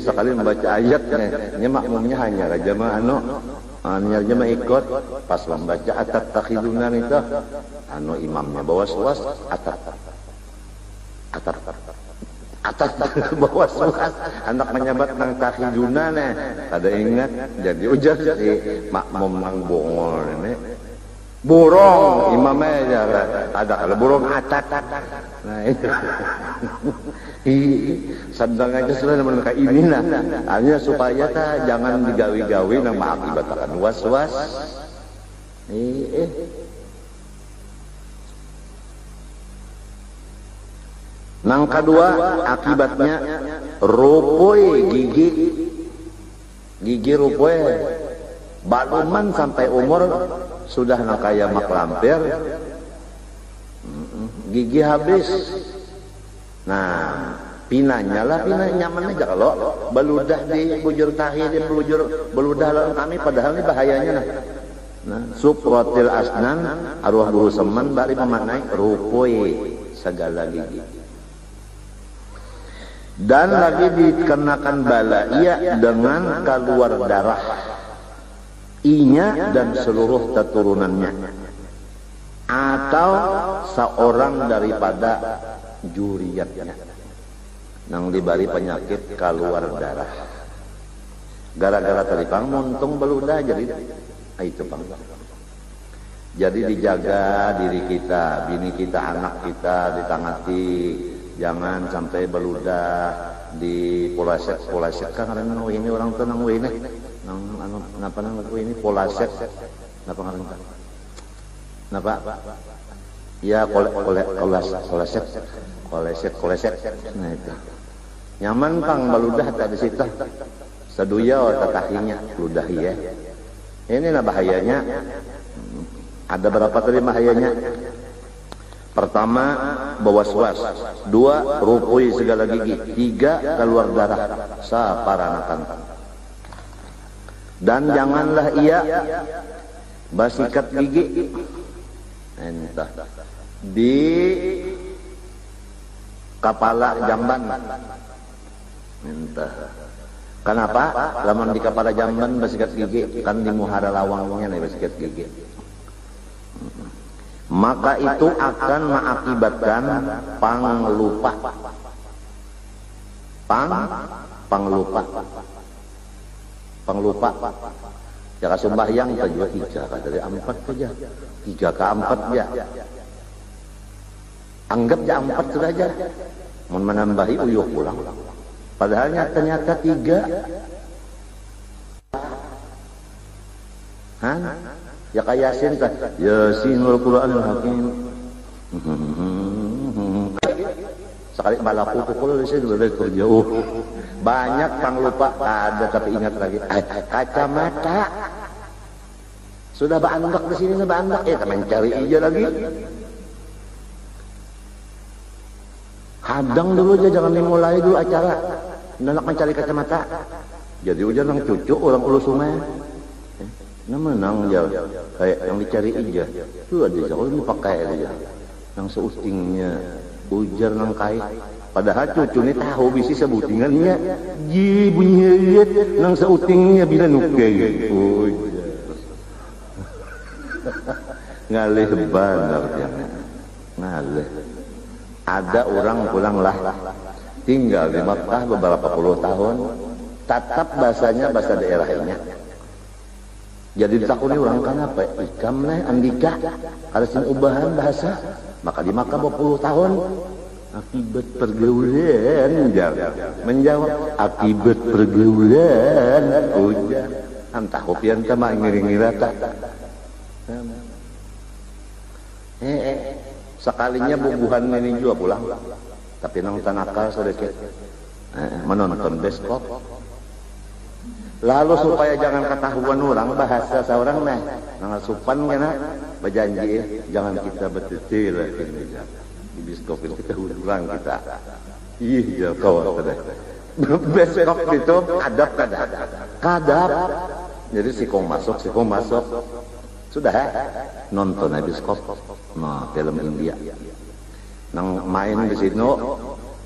sekali membaca ayatnya, ini makmumnya hanya aja mah hanya aja mah ikut, pas membaca atat takhidunan itu, imamnya bawa was atat bawa suas anak menyabat nang takhiduna nih kada ingat jadi ujar si makmum nang bongol ini burung imamnya aja ada kalau burung atat nah itu sedang aja sudah mereka ini nah hanya supaya ta jangan digawi-gawi nang mengakibatkan was-was Nang kedua akibatnya rupoy gigi rupoy baluman sampai umur sudah nak kaya mak lampir gigi habis. Nah pinanya lah pina nyaman aja kalau beludah di bujur tahi di beludah lalu kami padahal ini bahayanya nah supratil asnan arwah guru semen bari memaknai rupoy segala gigi. Dan lagi dikenakan bala ia dengan keluar darah inya dan seluruh keturunannya atau seorang daripada juriyatnya nang dibari penyakit keluar darah gara-gara tadi pang muntung beludah jadi itu pang jadi dijaga diri kita, bini kita, anak kita ditangati. Jangan sampai beludah di polsek kan ini orang tenang ini nang napa nang ini polsek napa ngaran napa ya polsek nah itu nyaman pang beludah tadi situ seduya tatahinya ludah ya ini nah bahayanya ada berapa tadi bahayanya. Pertama, bawaswas. 2, rupui segala gigi. 3, keluar darah. Saparanakan. Dan janganlah ia basikat gigi. Entah. Di kepala jamban. Entah. Kenapa? Lamun di kepala jamban basikat gigi. Kan di muhara lawangnya nih basikat gigi. Maka itu akan mengakibatkan panglupa. Panglupa. Jaka sembahyang ka juga 3 ka dari 4 saja. 3 ke 4 ya. Anggap ya 4 sudah aja. Mau menambahi uyuh pulang. Padahal ternyata 3. Hah? Ya kayak Yasin kan? Yasin wal Qur'anil Hakim. Sekali balaku pukul saya sudah terjauh. Banyak pang lupa ada tapi ingat lagi. Kacamata. Sudah baandak di sini baandak teman cari aja lagi. Hadang dulu aja jangan dimulai dulu acara. Nak mencari kacamata. Jadi ujar nang cucu orang Ulu Sungai. Nah menang ya kayak yang dicari aja. Tuh ada jauh ini pakai aja. Nang seutingnya ujar nang kai. Padahal cucu ini tahu bisi sebutingannya. Ji bunyi nang seutingnya bila nukai. Ujar. Ngalih benar ya. Ngalih. Ada orang pulanglah tinggal di Makkah beberapa puluh tahun, tetap bahasanya bahasa daerahnya. Jadi ditakuni orang kan apa? Ikam nih Andika, harus ubahan bahasa. Maka di Makkah 20 tahun akibat pergaulan menjawab akibat pergaulan ujar antah kopian sama ngiring-ngira tak. Sekalinya bubuhan ini juga pulang. Tapi nang tanaka sedikit menonton bioskop. Lalu supaya jangan ketahuan orang bahasa seorang nah, nang supan kena berjanji jangan kita betul di bioskop itu kita urang kita. Ih ya kawan teh. Bioskop itu kadap. Jadi sikong masuk. Sudah nonton bioskop. Nah, film India. Nang main di sini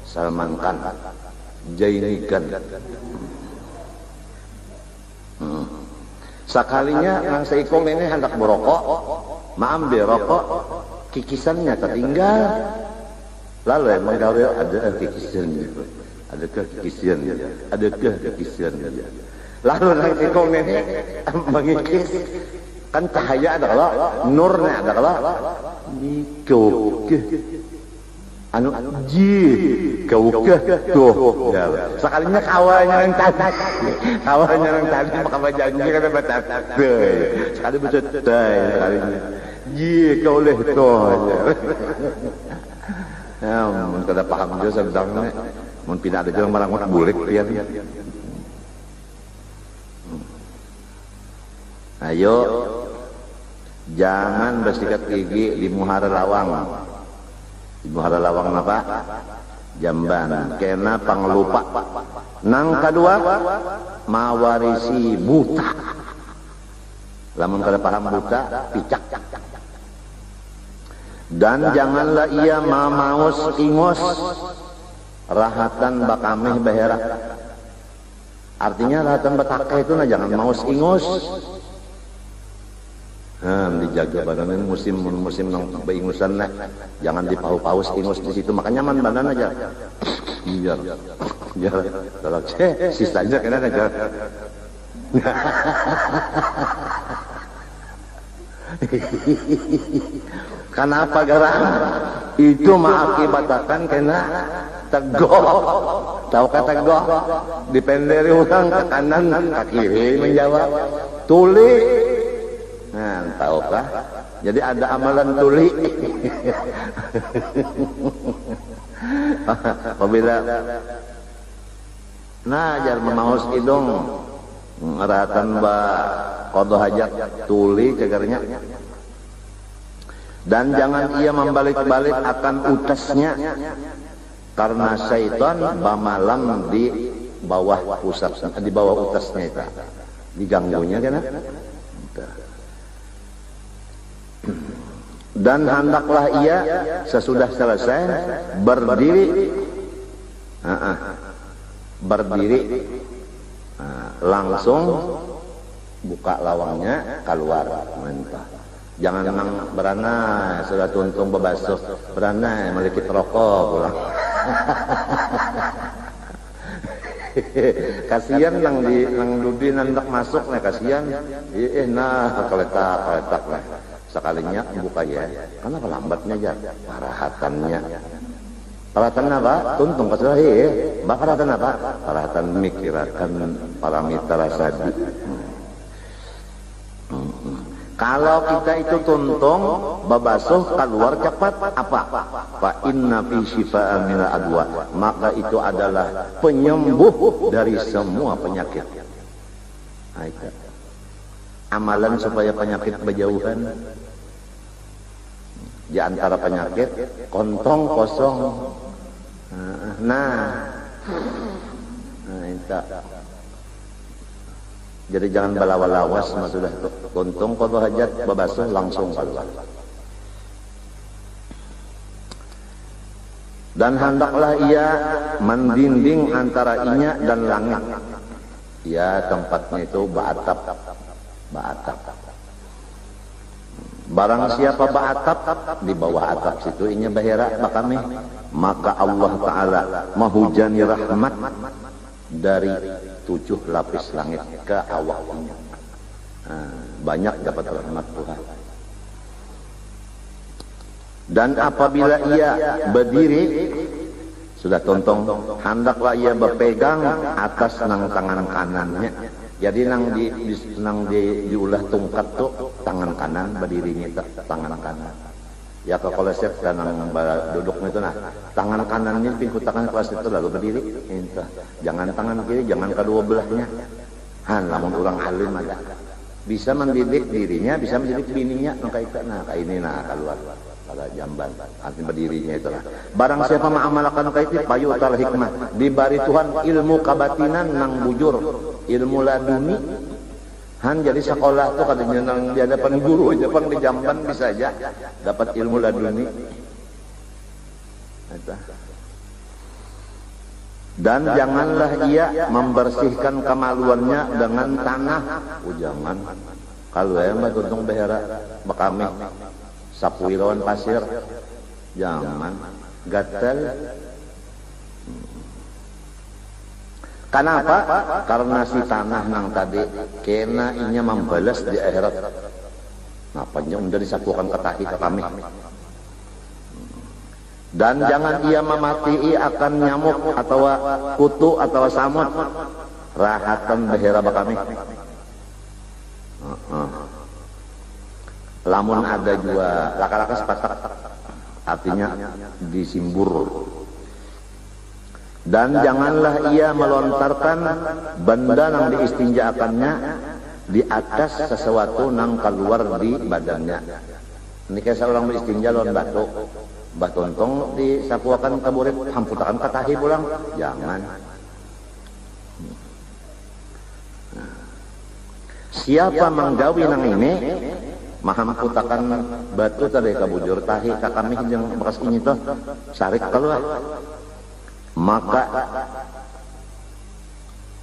Salman Khan, Jaini Khan. Sekalinya nang seikong ini hendak berokok, ambil rokok, kikisannya tertinggal. Lalu yang menggaul ada kikisannya, adakah kikisannya. Lalu nang seikong ini mengikis, kan cahaya ada kalau, nurnya ada kalau, anu kau tuh sekalinya kawannya yang tadi maka bajanji kata batat sekali betul sekalinya kau leh tuh mun kada paham dia sebenarnya mun pindah ada jalan marang bulik pian. Ayo jangan bersikat gigi di Muhara Lawang. Di Muhara Lawang apa? Jamban. Kena panglupa. Nang kedua mawarisi buta. Lamun kada paham buta, picak. Dan janganlah ia mamaus ingos rahatan bakameh beherak. Artinya rahatan bataka itu nah jangan maus ingos. Dijaga badan musim nang beingusan lah, jangan dipaus ingus di situ, makanya nyaman badan aja. Biar kalau sisanya kena aja. Kenapa garang? Itu mengakibatkan kena tegoh. Tahu kata tegoh? Dipenderi orang ke kanan, ke kiri menjawab. Tuli. Nah, tahukah? Jadi ada amalan tuli. Apabila jar memaus hidung ngeratan ba qada hajat tuli cagarnya. Dan jangan ia membalik-balik akan utasnya karena syaitan bamalang di bawah pusat, di bawah utasnya itu. Diganggunya kan? Dan hendaklah ia sesudah selesai berdiri langsung buka lawangnya keluar mentah. Jangan nang berana sudah tuntung bebasuh berana melikit rokok pulang. Kasihan nang dudi nandak masuk nah kasihan. Nah keletak lah. Sekalinya buka ya. Karena lambatnya aja parahatannya. Parahatan apa? Tuntung kasih parahatan apa? Parahatan mikirakan paramita sadi. Kalau kita itu tuntung babasuh keluar cepat apa? Fa inna fi syifa'an min adwa. Maka itu adalah penyembuh dari semua penyakit. Nah, itu. Amalan supaya penyakit berjauhan. Di antara penyakit kontong kosong. Nah itu. Jadi jangan balawas sudah kontong kalau hajat babasuh langsung keluar. Dan hendaklah ia mendinding antara inya dan langit. Ya tempatnya itu ba'atap. Barang siapa ba'atap di bawah atap situ inya bahira bakami, maka Allah Ta'ala mahujani rahmat dari 7 lapis langit ke awaknya. Banyak dapat rahmat Tuhan. Dan apabila ia berdiri sudah tontong, hendaklah ia berpegang atas nang tangan kanannya. Jadi nang diulah tungkat tuh tangan kanan berdirinya tangan kanan. Ya ke kolesep dan nang duduknya itu nah tangan kanannya pingku tangan kelas itu lalu berdiri. Jangan tangan kiri, jangan kedua belahnya. Lamun orang alim ada bisa mendidik dirinya, bisa mendidik bininya. Kayak ini keluar pada jamban arti berdirinya itulah. Barang siapa mengamalkan kayak itu payu tal hikmah dibari Tuhan ilmu kabatinan nang bujur ilmu laduni. Jadi sekolah tuh katanya nang di hadapan guru aja pang di jamban bisa aja dapat ilmu laduni. Dan janganlah ia membersihkan kemaluannya dengan tanah. Jangan. Kalau yang mah tuntung behera bakami sapui lawan pasir. Jangan. Gatel. Kenapa? Karena si tanah nang tadi kena inya membalas di akhirat. Nah, panjang dari sakukan ketahi ke kami. Dan jangan ia memati akan nyamuk atau kutu atau samut. Rahatan behera bakami. Lamun ada juga laka-laka sepatak, artinya disimbur. Dan janganlah ia melontarkan benda yang diistinjaakannya di atas sesuatu yang keluar di badannya. Ini kayak seorang beristinja lawan batu, batontong disapuakan kaburit, hamputakan katahi pulang, jangan. Siapa menggawi nang ini, mahamputakan batu tadi kabujur tahi kakami yang bekas ini tuh, sarik keluar. Maka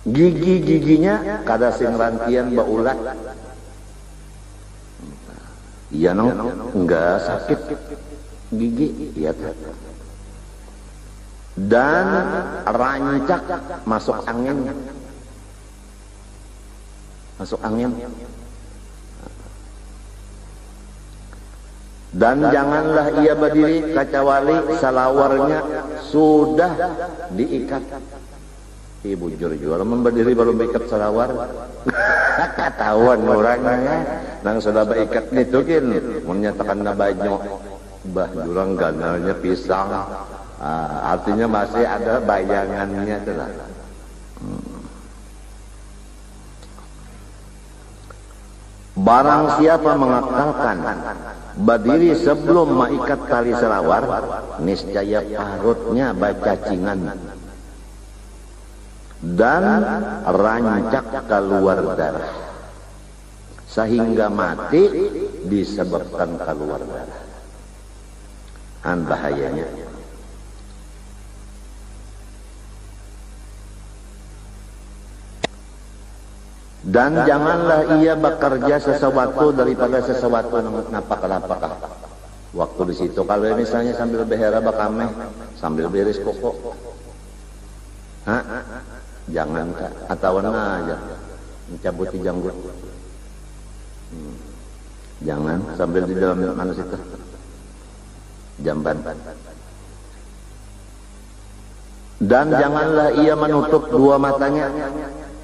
gigi-giginya kada sing rantian baulat. Iya nong enggak sakit gigi iya tuh. Dan rancak masuk angin. Masuk angin. Dan janganlah ia berdiri kecuali salawarnya sudah diikat. Ibu jujur memberdiri baru berikat salawar. Ketahuan orangnya. Nang sudah berikat nitukin menyatakan na banyak bah jurang ganalnya pisang. Artinya masih ada bayangannya telah. Barang siapa mengakalkan berdiri sebelum maikat tali selawar, niscaya parutnya bacacingan dan rancak keluar darah sehingga mati disebabkan keluar darah. Bahayanya. Dan janganlah ia bekerja sesuatu daripada sesuatu napak-napak. Waktu di situ kalau misalnya sambil behera bakame, sambil beres koko. jangan kak atau aja mencabuti janggut. Jangan sambil di dalam mana situ jamban. Dan janganlah ia menutup dua matanya.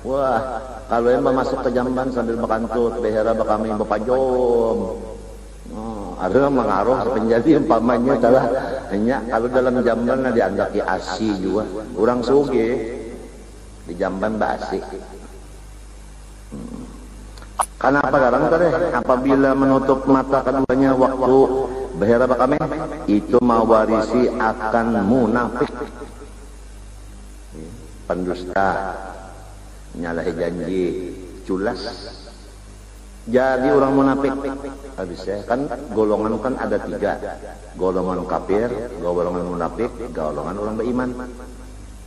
Wah, kalau emang masuk ke jamban sambil bekantut, behera bakami bepajom. Ada mengaruh penjadi umpamanya adalah hanya kalau dalam jamban diandaki asi juga. Orang suge di jamban basi. Kenapa garang tadi? Apabila menutup mata keduanya waktu behera bakami, itu mewarisi akan munafik, pendusta, nyalahi janji, culas. Jadi orang munafik. Habisnya kan golongan kan ada tiga, golongan kafir, golongan munafik, golongan orang beriman.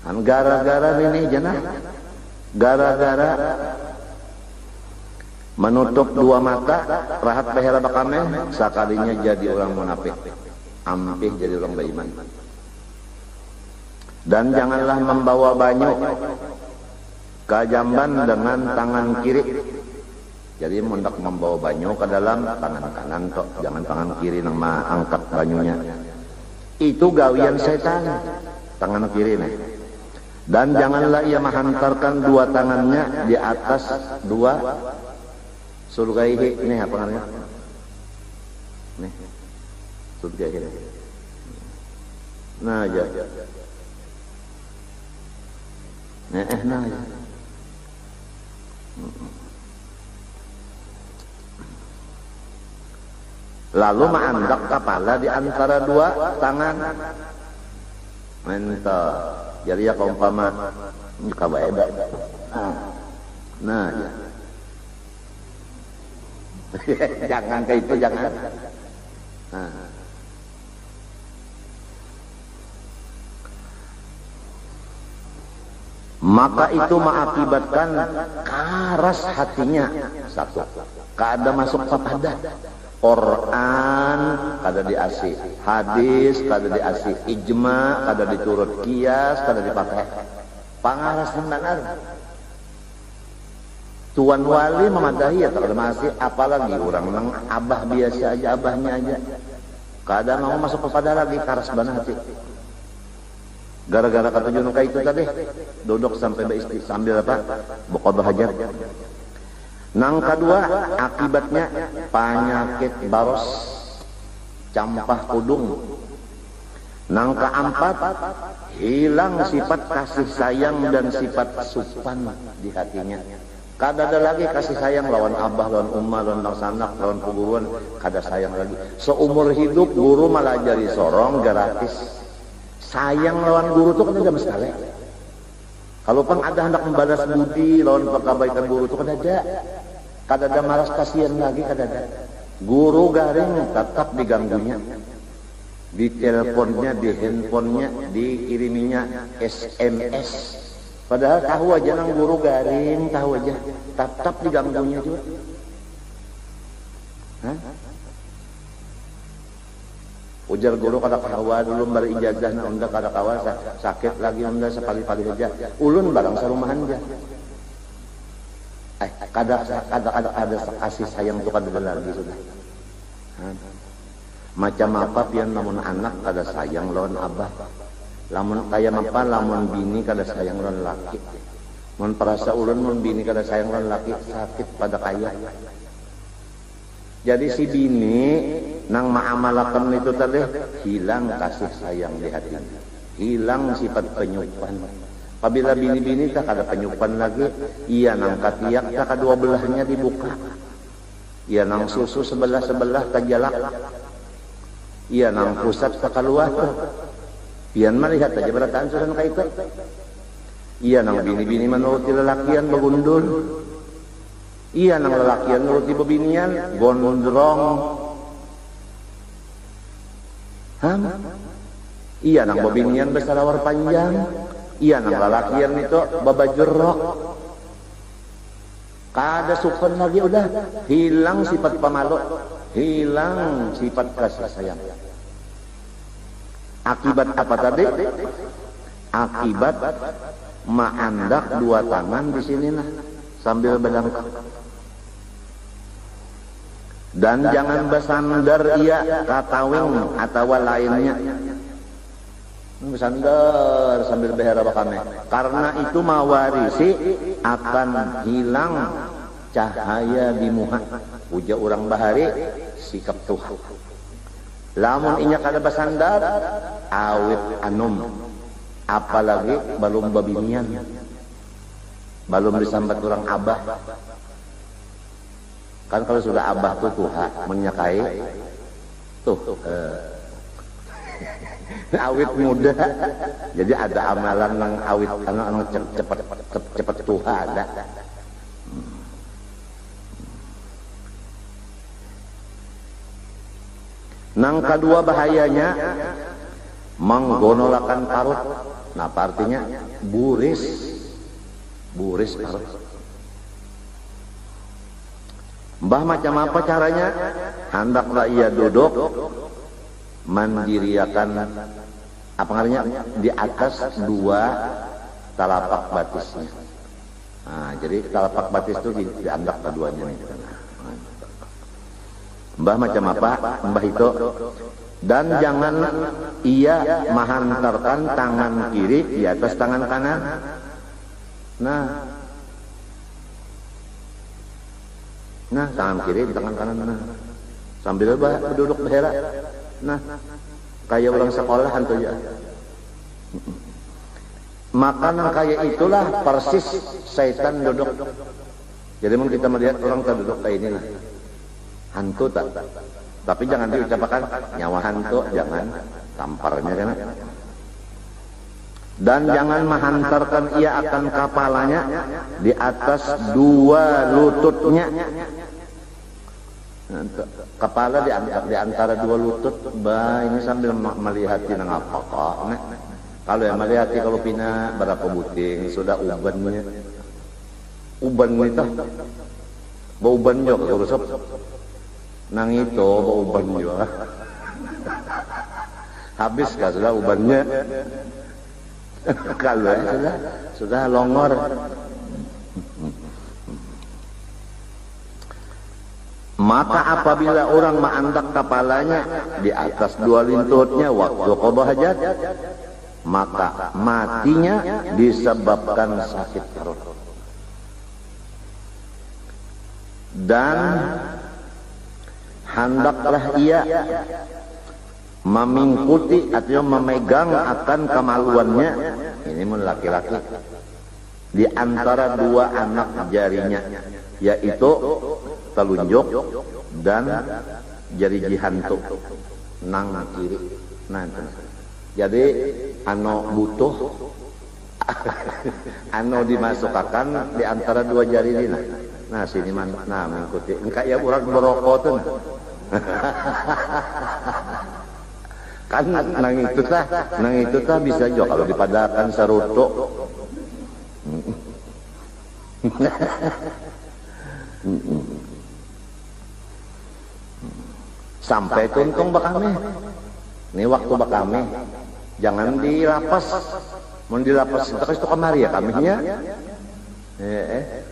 Kan gara-gara ini janah, gara-gara menutup dua mata, rahat behera bakame, sakalinya jadi orang munafik, ampih jadi orang beriman. Dan janganlah membawa banyu ke jamban dengan tangan kiri. Jadi hendak membawa banyu ke dalam tangan kanan tok, jangan tangan kiri nama angkat banyunya. Itu gawian setan, tangan kiri nih. Dan janganlah ia menghantarkan dua tangannya di atas dua surgaihi. Nih apa namanya? Nih surgaihi. Nah aja. Nah aja. Lalu mengandak kepala di antara dua tangan. Mentah. Jadi ya kaumpama kabaeba. Nah ya. Jangan kayak itu, jangan. Nah. Maka itu mengakibatkan keras hatinya. Satu, kada masuk kepada Quran kada diasi, hadis kada diasi, ijma kada diturut, kias kada dipakai. Pangarasan benar. Tuan wali memadahi ya kada masih, apalagi orang nang abah biasa aja, abahnya aja. Kada mau masuk kepada lagi karas benar hati. Gara-gara kata junuk itu tadi, duduk sampai beristi sambil apa? Buka hajar. Nang kedua akibatnya penyakit baros, campah kudung. Nang keempat hilang sifat kasih sayang dan sifat supan di hatinya. Kada ada lagi kasih sayang lawan abah, lawan ummah, lawan sanak, lawan perguruan, kada sayang lagi. Seumur hidup guru malah jadi sorong gratis. Sayang lawan guru itu kan ada mesti. Kalau pun ada hendak membalas budi lawan kebaikan guru itu kan ada. Kada ada maras kasihan lagi, kada ada. Guru garing tetap diganggunya, di teleponnya, di handphonenya, dikiriminya SMS. Padahal tahu aja nang guru garing, tahu aja, tetap diganggunya juga. Hah? Ujar guru kada kawa dulu bari ijazah na unda kada kawa sakit lagi unda sekali-kali aja. Ulun barang sarumahan aja. Kada kasih sayang itu kada lagi sudah. Macam apa pian lamun anak kada sayang lawan abah. Lamun kaya apa lamun bini kada sayang lawan laki. Mun perasa ulun mun bini kada sayang lawan laki sakit pada kaya. Jadi si bini nang maamalakan itu tadi hilang kasih sayang di hatinya. Hilang sifat penyupan. Apabila bini-bini tak ada penyupan lagi, ia nang katiak tak kedua belahnya dibuka. Ia nang susu sebelah-sebelah kejalak. Ia nang pusat tak keluar. Pian melihat aja berataan sudah kayak itu. Ia nang bini-bini menuruti lelakian begundul. Ia nang lelakian menuruti bebinian gondrong. Ia nang bebinian bersalawar panjang. Iya nang lalakian itu babajurok. Kada sukan lagi udah hilang sifat pemalu, hilang sifat kasih sayang. Akibat apa tadi? Akibat maandak dua tangan di sini nah sambil berdangkal. Dan jangan bersandar ia katawing atau lainnya. Bersandar sambil behera bakame. Karena itu mawarisi akan hilang cahaya di muha. Uja orang bahari sikap Tuhan. Lamun inya kada bersandar awit anum. Apalagi belum babinian. Belum disambat orang abah. Kan kalau sudah abah tuh Tuhan menyakai tuh awit muda. Jadi ada amalan yang awit anak cepat Tuhan ada. Nang kedua bahayanya menggonolakan parut. Nah, apa artinya? Buris parut. Mbah macam apa caranya? Hendaklah ia duduk mandiriakan apa namanya di atas dua telapak batisnya. Nah, jadi telapak batis itu dianggap keduanya nih. Mbah macam apa? Mbah itu dan jangan ia menghantarkan tangan kiri di atas tangan kanan. Nah, tangan kiri di tangan kanan. Nah, sambil berduduk behera. Nah, kayak orang sekolah hantu ya. Makanan kayak itulah persis setan duduk. Jadi mau kita melihat orang terduduk kayak ini lah. Hantu tak. Tapi jangan diucapkan nyawa hantu, jangan tamparnya kan. Dan jangan menghantarkan ia akan kepalanya di atas dua lututnya. Kepala di antara dua lutut. Ini sambil melihatin apa kok. Nah, kalau yang melihati kalau pina berapa buting sudah ubannya. Uban itu, bau uban juga urusop. Nang itu bau uban juga. Habis kah sudah ubannya? Kalau sudah longor. Maka apabila orang mengandak kepalanya di atas dua lututnya waktu qada hajat, maka matinya disebabkan sakit perut. Dan hendaklah ia memingkuti atau memegang akan kemaluannya, ini mun laki-laki, di antara dua anak jarinya, yaitu telunjuk dan jari jihantu nang kiri. Nah, jadi anu butuh anu dimasukkan di antara dua jari ini. Nah, sini nah mengikuti engka ya urang berokok tuh. Kan nang itu tah bisa juga kalau dipadakan saruto. Sampai tuntung bakame. Ini waktu bakame. Jangan dilapas. Mau dilapas itu kemari ya kaminya.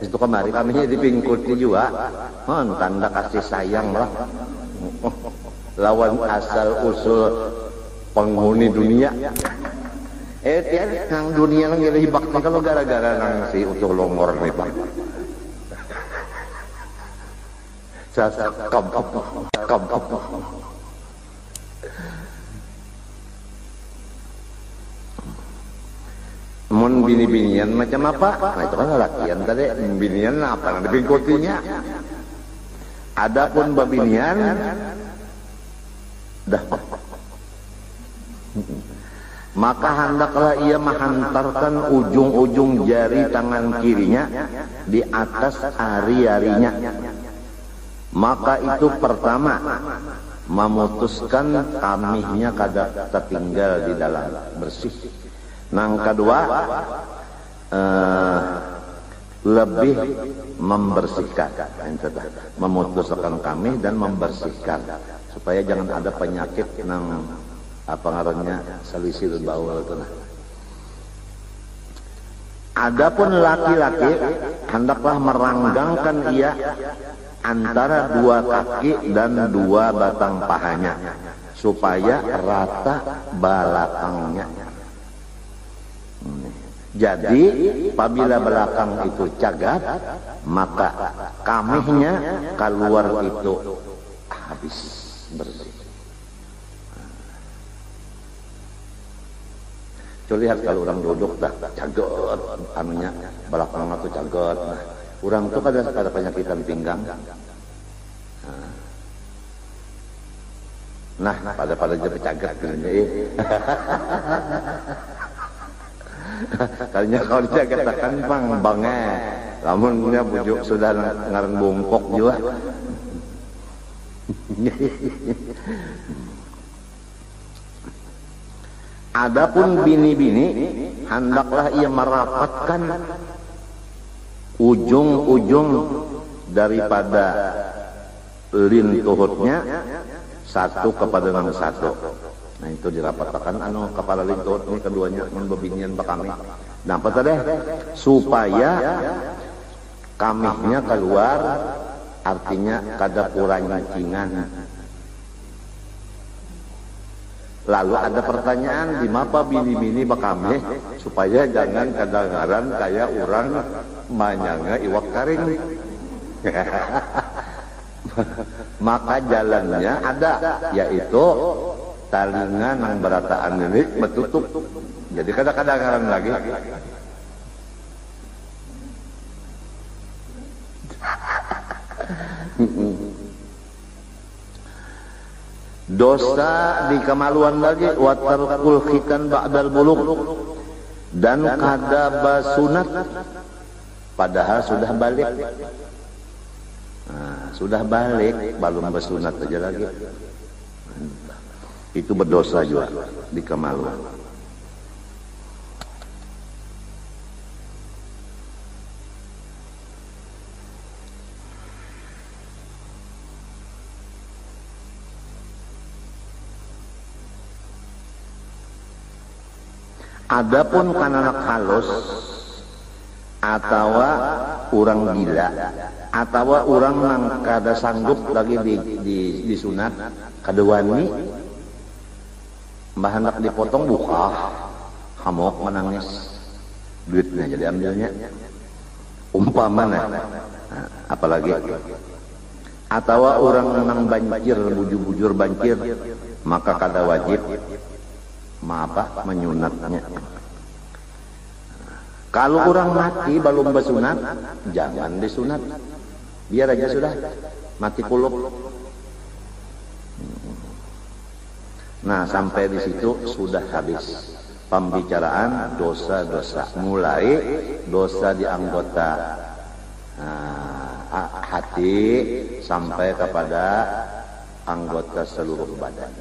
Itu kemari kaminya dipingkuti juga. Tanda kasih sayang lah. Lawan asal usul penghuni dunia. Tiap nang dunia nang hibak nih kalau gara-gara nang si utuh longor nih Pak. Kampap. Mun bini-binian macam apa? Nah itu kan lelakian tadi. Binian apa? Nanti pingkotinya. Adapun babinian dah. Maka hendaklah ia menghantarkan ujung-ujung jari tangan kirinya di atas ari-arinya. Maka itu pertama memutuskan kamihnya kada tertinggal di dalam bersih. Nang kedua lebih membersihkan, memutuskan kamih dan membersihkan supaya jangan ada penyakit nang apa ngarannya salisil baul itu nah. Adapun laki-laki hendaklah meranggangkan ia antara dua kaki dan dua batang pahanya supaya rata belakangnya. Jadi apabila belakang itu cagat, maka kamihnya keluar itu habis bersih. Coba lihat kalau orang duduk dah cagat, anunya belakang itu cagat. Nah, orang itu ada penyakitan pinggang. Nah, pada jadi cagat gini. Kalinya kalau dicagat kan bangnya, lamunnya bujuk sudah ngarang bongkok juga. Adapun bini-bini hendaklah ia merapatkan ujung-ujung daripada lin tuhutnya satu kepada yang satu. Nah itu dirapatkan anu kepala lin tuhut ini keduanya membebinian bakami. Nah apa tadi? Supaya kamihnya keluar, artinya kada kurang nyacingan. Lalu ada pertanyaan, di mapa bini-bini bakami supaya jangan kedengaran kayak orang manyanga iwak karing. Maka jalannya ada, yaitu talingan yang berataan ini betutup. Jadi kadang-kadang lagi. Dosa di kemaluan lagi wa tarkul khitan ba'dal bulugh, dan kada basunat padahal sudah balik. Nah, sudah balik belum basunat aja lagi. Itu berdosa juga di kemaluan. Adapun anak halus atau orang gila atau orang nang kada sanggup lagi di sunat kadewani mbah hendak dipotong buka hamok menangis duitnya jadi ambilnya umpamanya. Nah, apalagi atau orang nang banjir bujur-bujur banjir maka kada wajib menyunatnya. Kalau orang mati belum bersunat, jangan disunat. Biar aja sudah mati kulub. Nah, sampai di situ sudah habis pembicaraan dosa-dosa. Mulai dosa di anggota hati sampai kepada anggota seluruh badan.